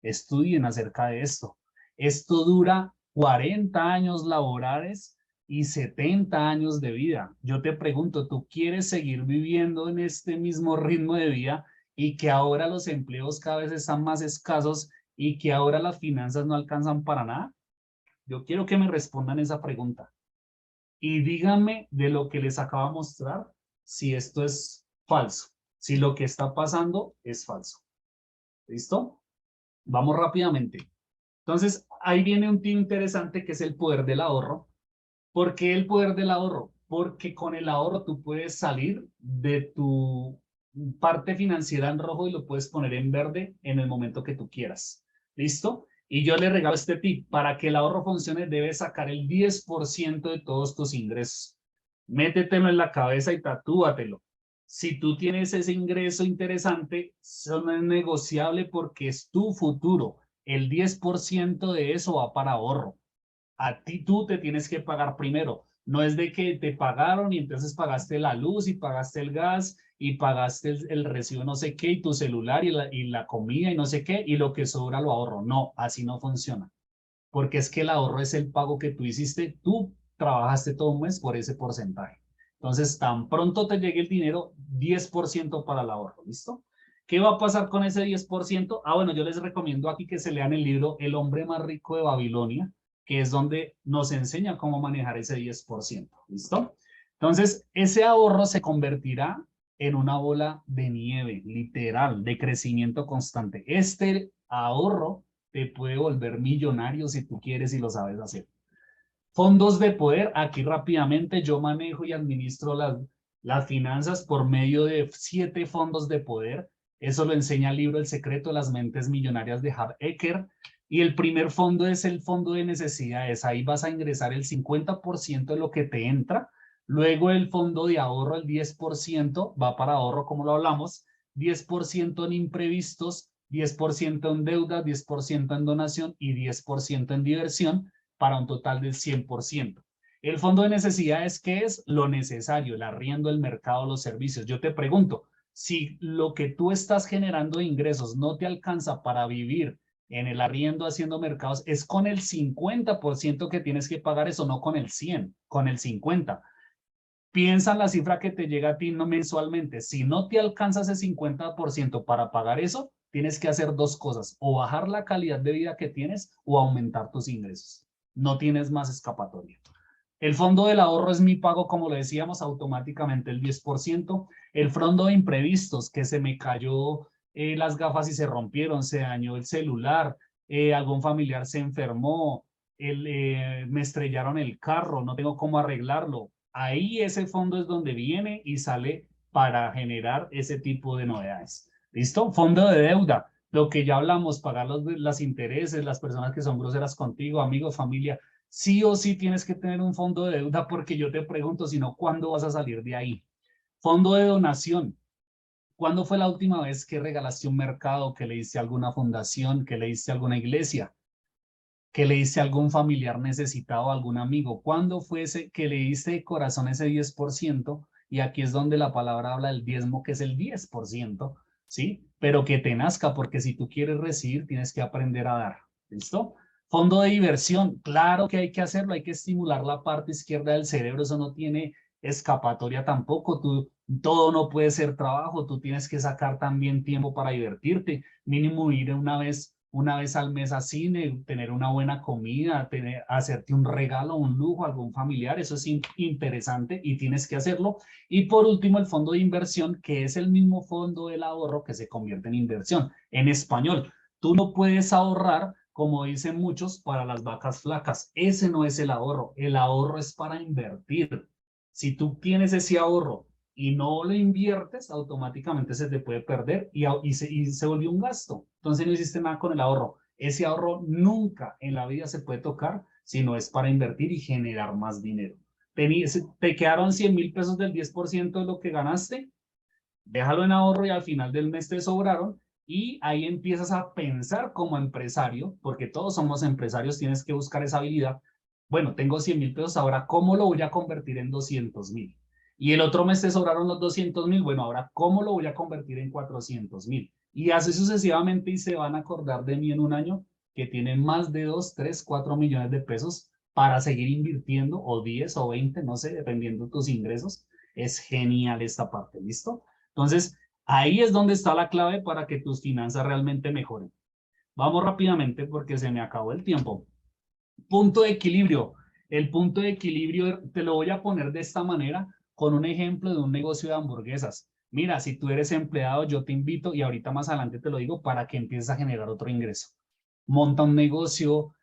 Estudien acerca de esto. Esto dura 40 años laborales y 70 años de vida. Yo te pregunto, ¿tú quieres seguir viviendo en este mismo ritmo de vida y que ahora los empleos cada vez están más escasos y que ahora las finanzas no alcanzan para nada? Yo quiero que me respondan esa pregunta y díganme de lo que les acabo de mostrar si esto es falso, si lo que está pasando es falso. ¿Listo? Vamos rápidamente. Entonces, ahí viene un tip interesante que es el poder del ahorro. ¿Por qué el poder del ahorro? Porque con el ahorro tú puedes salir de tu parte financiera en rojo y lo puedes poner en verde en el momento que tú quieras. ¿Listo? Y yo le regalo este tip. Para que el ahorro funcione, debes sacar el 10% de todos tus ingresos. Métetelo en la cabeza y tatúatelo. Si tú tienes ese ingreso interesante, eso no es negociable porque es tu futuro. El 10% de eso va para ahorro. A ti tú te tienes que pagar primero. No es de que te pagaron y entonces pagaste la luz y pagaste el gas y pagaste el recibo no sé qué y tu celular y la comida y no sé qué y lo que sobra lo ahorro. No, así no funciona. Porque es que el ahorro es el pago que tú hiciste, tú trabajaste todo un mes por ese porcentaje. Entonces, tan pronto te llegue el dinero, 10% para el ahorro, ¿listo? ¿Qué va a pasar con ese 10%? Ah, bueno, yo les recomiendo aquí que se lean el libro El hombre más rico de Babilonia, que es donde nos enseña cómo manejar ese 10%, ¿listo? Entonces, ese ahorro se convertirá en una bola de nieve, literal, de crecimiento constante. Este ahorro te puede volver millonario si tú quieres y lo sabes hacer. Fondos de poder, aquí rápidamente yo manejo y administro las finanzas por medio de 7 fondos de poder. Eso lo enseña el libro El secreto de las mentes millonarias de Hal Ecker. Y el primer fondo es el fondo de necesidades. Ahí vas a ingresar el 50% de lo que te entra. Luego el fondo de ahorro, el 10% va para ahorro, como lo hablamos. 10% en imprevistos, 10% en deuda, 10% en donación y 10% en diversión, para un total del 100%. El fondo de necesidades, ¿qué es? Lo necesario, el arriendo, el mercado, los servicios. Yo te pregunto, si lo que tú estás generando de ingresos no te alcanza para vivir en el arriendo haciendo mercados, es con el 50% que tienes que pagar eso, no con el 100, con el 50. Piensa en la cifra que te llega a ti no mensualmente. Si no te alcanza ese 50% para pagar eso, tienes que hacer dos cosas, o bajar la calidad de vida que tienes o aumentar tus ingresos. No tienes más escapatoria. El fondo del ahorro es mi pago, como lo decíamos, automáticamente el 10%. El fondo de imprevistos, que se me cayó las gafas y se rompieron, se dañó el celular, algún familiar se enfermó, me estrellaron el carro, no tengo cómo arreglarlo. Ahí ese fondo es donde viene y sale para generar ese tipo de novedades. ¿Listo? Fondo de deuda, lo que ya hablamos, pagar los intereses, las personas que son groseras contigo, amigos, familia. Sí o sí tienes que tener un fondo de deuda porque yo te pregunto, si no, ¿cuándo vas a salir de ahí? Fondo de donación. ¿Cuándo fue la última vez que regalaste un mercado, que le diste a alguna fundación, que le diste a alguna iglesia, que le diste a algún familiar necesitado, a algún amigo? ¿Cuándo fue ese que le diste de corazón ese 10%? Y aquí es donde la palabra habla del diezmo, que es el 10%, ¿sí? Pero que te nazca, porque si tú quieres recibir, tienes que aprender a dar. ¿Listo? Fondo de diversión, claro que hay que hacerlo, hay que estimular la parte izquierda del cerebro, eso no tiene escapatoria tampoco, todo no puede ser trabajo, tú tienes que sacar también tiempo para divertirte, mínimo ir una vez al mes a cine, tener una buena comida, hacerte un regalo, un lujo, algún familiar, eso es interesante y tienes que hacerlo. Y por último, el fondo de inversión, que es el mismo fondo del ahorro que se convierte en inversión. En español, tú no puedes ahorrar, como dicen muchos, para las vacas flacas. Ese no es el ahorro es para invertir. Si tú tienes ese ahorro y no lo inviertes, automáticamente se te puede perder y se volvió un gasto. Entonces no hiciste nada con el ahorro. Ese ahorro nunca en la vida se puede tocar si no es para invertir y generar más dinero. Te quedaron 100.000 pesos del 10% de lo que ganaste, déjalo en ahorro y al final del mes te sobraron y ahí empiezas a pensar como empresario, porque todos somos empresarios, tienes que buscar esa habilidad. Bueno, tengo 100.000 pesos, ahora ¿cómo lo voy a convertir en 200.000? Y el otro mes te sobraron los 200.000, bueno, ahora ¿cómo lo voy a convertir en 400.000? Y así sucesivamente y se van a acordar de mí en un año que tienen más de 2, 3, 4 millones de pesos para seguir invirtiendo, o 10 o 20, no sé, dependiendo de tus ingresos. Es genial esta parte, ¿listo? Entonces, ahí es donde está la clave para que tus finanzas realmente mejoren. Vamos rápidamente porque se me acabó el tiempo. Punto de equilibrio. El punto de equilibrio te lo voy a poner de esta manera con un ejemplo de un negocio de hamburguesas. Mira, si tú eres empleado, yo te invito, y ahorita más adelante te lo digo, para que empieces a generar otro ingreso. Monta un negocio,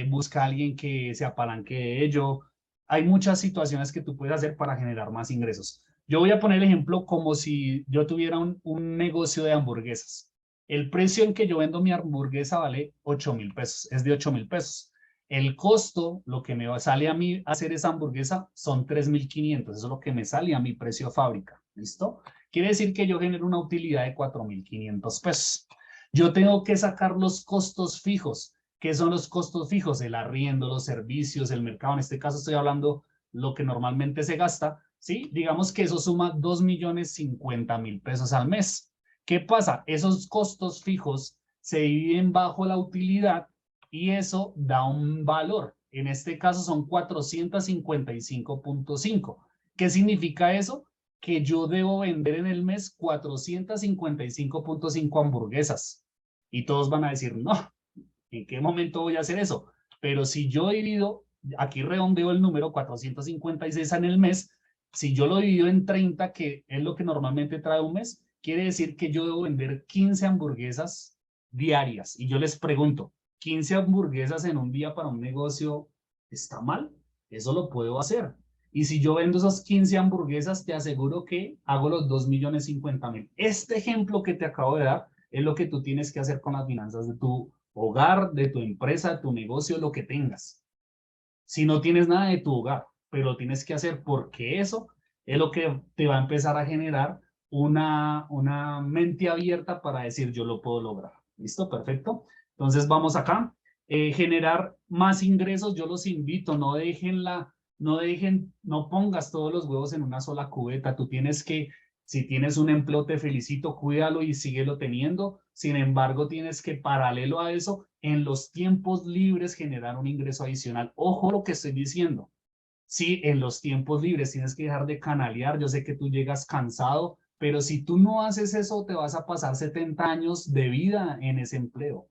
busca a alguien que se apalanque de ello. Hay muchas situaciones que tú puedes hacer para generar más ingresos. Yo voy a poner el ejemplo como si yo tuviera un negocio de hamburguesas. El precio en que yo vendo mi hamburguesa vale 8,000 pesos, es de 8,000 pesos. El costo, lo que me sale a mí hacer esa hamburguesa son 3,500. Eso es lo que me sale a mi precio de fábrica. ¿Listo? Quiere decir que yo genero una utilidad de 4,500 pesos. Yo tengo que sacar los costos fijos. ¿Qué son los costos fijos? El arriendo, los servicios, el mercado. En este caso estoy hablando lo que normalmente se gasta. ¿Sí? Digamos que eso suma 2,050,000 pesos al mes. ¿Qué pasa? Esos costos fijos se dividen bajo la utilidad y eso da un valor. En este caso son 455.5. ¿Qué significa eso? Que yo debo vender en el mes 455.5 hamburguesas. Y todos van a decir, no, ¿en qué momento voy a hacer eso? Pero si yo divido, aquí redondeo el número 456 en el mes, si yo lo divido en 30, que es lo que normalmente trae un mes, quiere decir que yo debo vender 15 hamburguesas diarias. Y yo les pregunto, 15 hamburguesas en un día para un negocio, ¿está mal? Eso lo puedo hacer. Y si yo vendo esas 15 hamburguesas, te aseguro que hago los 2,050,000. Este ejemplo que te acabo de dar es lo que tú tienes que hacer con las finanzas de tu hogar, de tu empresa, de tu negocio, lo que tengas. Si no tienes nada de tu hogar, pero lo tienes que hacer porque eso es lo que te va a empezar a generar una mente abierta para decir yo lo puedo lograr. ¿Listo? Perfecto. Entonces vamos acá. Generar más ingresos, yo los invito, no pongas todos los huevos en una sola cubeta. Tú tienes que, si tienes un empleo, te felicito, cuídalo y síguelo teniendo. Sin embargo, tienes que, paralelo a eso, en los tiempos libres generar un ingreso adicional. Ojo lo que estoy diciendo. Sí, en los tiempos libres tienes que dejar de canalear. Yo sé que tú llegas cansado, pero si tú no haces eso, te vas a pasar 70 años de vida en ese empleo.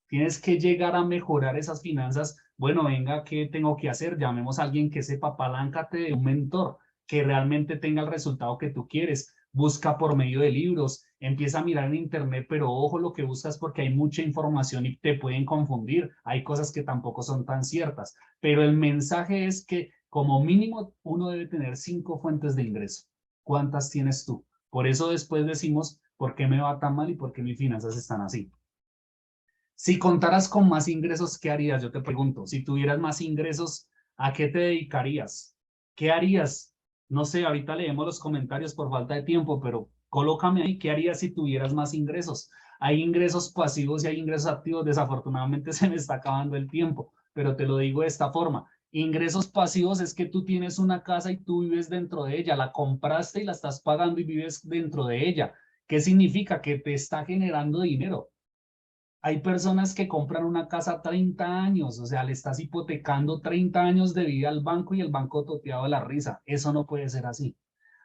Tienes que llegar a mejorar esas finanzas. Bueno, venga, ¿qué tengo que hacer? Llamemos a alguien que sepa, paláncate de un mentor que realmente tenga el resultado que tú quieres. Busca por medio de libros, empieza a mirar en internet, pero ojo lo que buscas porque hay mucha información y te pueden confundir. Hay cosas que tampoco son tan ciertas, pero el mensaje es que como mínimo uno debe tener 5 fuentes de ingreso. ¿Cuántas tienes tú? Por eso después decimos, ¿por qué me va tan mal y por qué mis finanzas están así? Si contaras con más ingresos, ¿qué harías? Yo te pregunto, si tuvieras más ingresos, ¿a qué te dedicarías? ¿Qué harías? No sé, ahorita leemos los comentarios por falta de tiempo, pero colócame ahí, ¿qué harías si tuvieras más ingresos? Hay ingresos pasivos y hay ingresos activos. Desafortunadamente se me está acabando el tiempo, pero te lo digo de esta forma. Ingresos pasivos es que tú tienes una casa y tú vives dentro de ella, la compraste y la estás pagando y vives dentro de ella. ¿Qué significa? Que te está generando dinero. Hay personas que compran una casa a 30 años, o sea, le estás hipotecando 30 años de vida al banco y el banco toteado de la risa. Eso no puede ser así.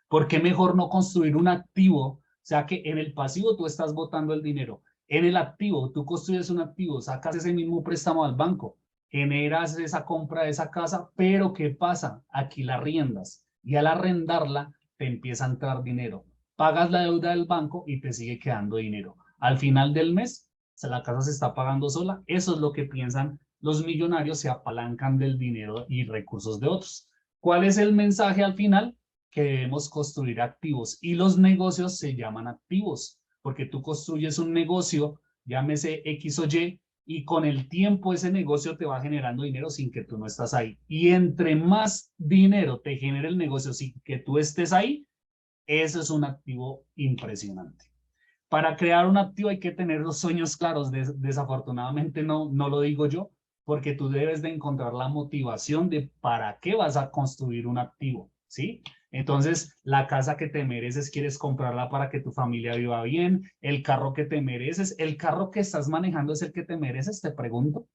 ¿Por qué mejor no construir un activo? O sea, que en el pasivo tú estás botando el dinero. En el activo, tú construyes un activo, sacas ese mismo préstamo al banco, generas esa compra de esa casa, pero ¿qué pasa? Aquí la arriendas y al arrendarla te empieza a entrar dinero. Pagas la deuda del banco y te sigue quedando dinero. Al final del mes, la casa se está pagando sola. Eso es lo que piensan los millonarios, se apalancan del dinero y recursos de otros. ¿Cuál es el mensaje al final? Que debemos construir activos y los negocios se llaman activos, porque tú construyes un negocio, llámese X o y con el tiempo ese negocio te va generando dinero sin que tú no estás ahí. Y entre más dinero te genere el negocio sin que tú estés ahí, eso es un activo impresionante. Para crear un activo hay que tener los sueños claros. Desafortunadamente no lo digo yo, porque tú debes de encontrar la motivación de para qué vas a construir un activo. ¿sí? Entonces, la casa que te mereces, quieres comprarla para que tu familia viva bien, el carro que te mereces, el carro que estás manejando es el que te mereces, te pregunto,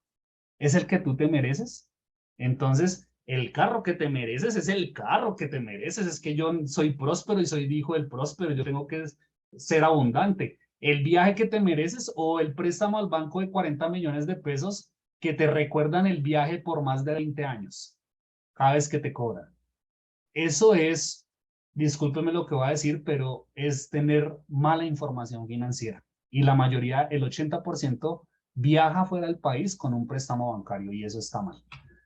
¿es el que tú te mereces? Entonces, el carro que te mereces es el carro que te mereces, es que yo soy próspero y soy hijo del próspero, yo tengo que ser abundante. El viaje que te mereces o el préstamo al banco de 40 millones de pesos que te recuerdan el viaje por más de 20 años, cada vez que te cobran. Eso es, discúlpeme lo que voy a decir, pero es tener mala información financiera. Y la mayoría, el 80%, viaja fuera del país con un préstamo bancario y eso está mal.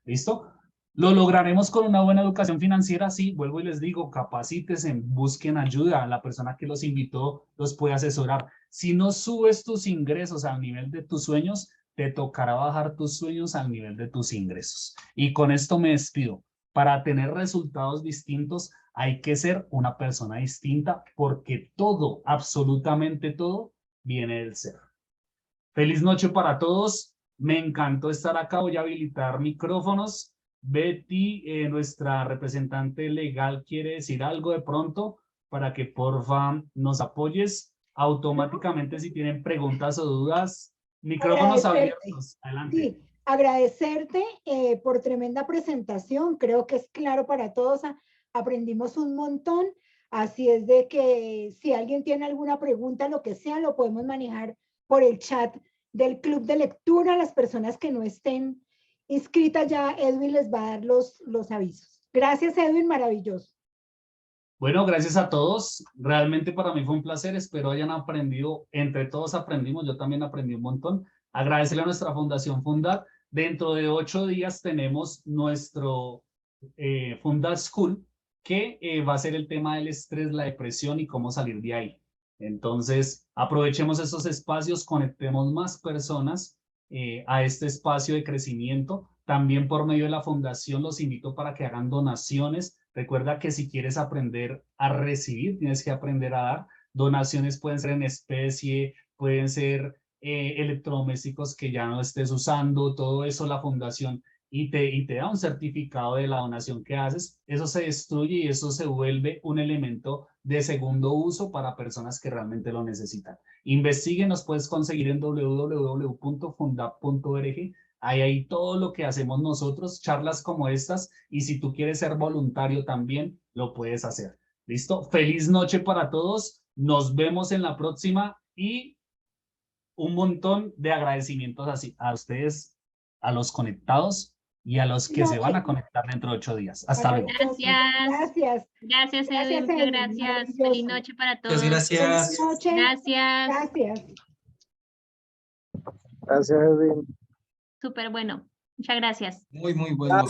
¿Listo? ¿Lo lograremos con una buena educación financiera? Sí, vuelvo y les digo, capacítense, busquen ayuda. La persona que los invitó los puede asesorar. Si no subes tus ingresos al nivel de tus sueños, te tocará bajar tus sueños al nivel de tus ingresos. Y con esto me despido. Para tener resultados distintos hay que ser una persona distinta porque todo, absolutamente todo, viene del ser. Feliz noche para todos. Me encantó estar acá. Voy a habilitar micrófonos. Betty, nuestra representante legal, quiere decir algo de pronto para que porfa nos apoyes. Automáticamente, si tienen preguntas o dudas, micrófonos abiertos. Adelante. Sí, agradecerte por tremenda presentación. Creo que es claro para todos. Aprendimos un montón. Así es de que si alguien tiene alguna pregunta, lo que sea, lo podemos manejar por el chat del club de lectura. Las personas que no estén inscritas ya, Edwin les va a dar los avisos. Gracias, Edwin, maravilloso. Bueno, gracias a todos. Realmente para mí fue un placer. Espero hayan aprendido. Entre todos aprendimos. Yo también aprendí un montón. Agradecerle a nuestra Fundación Fundar. Dentro de 8 días tenemos nuestro Fundar School, que va a ser el tema del estrés, la depresión y cómo salir de ahí. Entonces, aprovechemos esos espacios, conectemos más personas a este espacio de crecimiento. También por medio de la fundación los invito para que hagan donaciones. Recuerda que si quieres aprender a recibir, tienes que aprender a dar. Donaciones pueden ser en especie, pueden ser electrodomésticos que ya no estés usando, todo eso la fundación y te da un certificado de la donación que haces. Eso se destruye y eso se vuelve un elemento de segundo uso para personas que realmente lo necesitan. Investiguen, nos puedes conseguir en www.fundap.org. Hay todo lo que hacemos nosotros, charlas como estas, y si tú quieres ser voluntario también, lo puedes hacer. ¿Listo? Feliz noche para todos. Nos vemos en la próxima y un montón de agradecimientos a ustedes, a los conectados y a los que se van a conectar dentro de 8 días. Hasta luego. Gracias. Gracias, Edwin. Muchas gracias. Feliz noche para todos. Gracias. Feliz noche. Gracias. Gracias. Gracias, Edwin. Súper bueno. Muchas gracias. Muy bueno.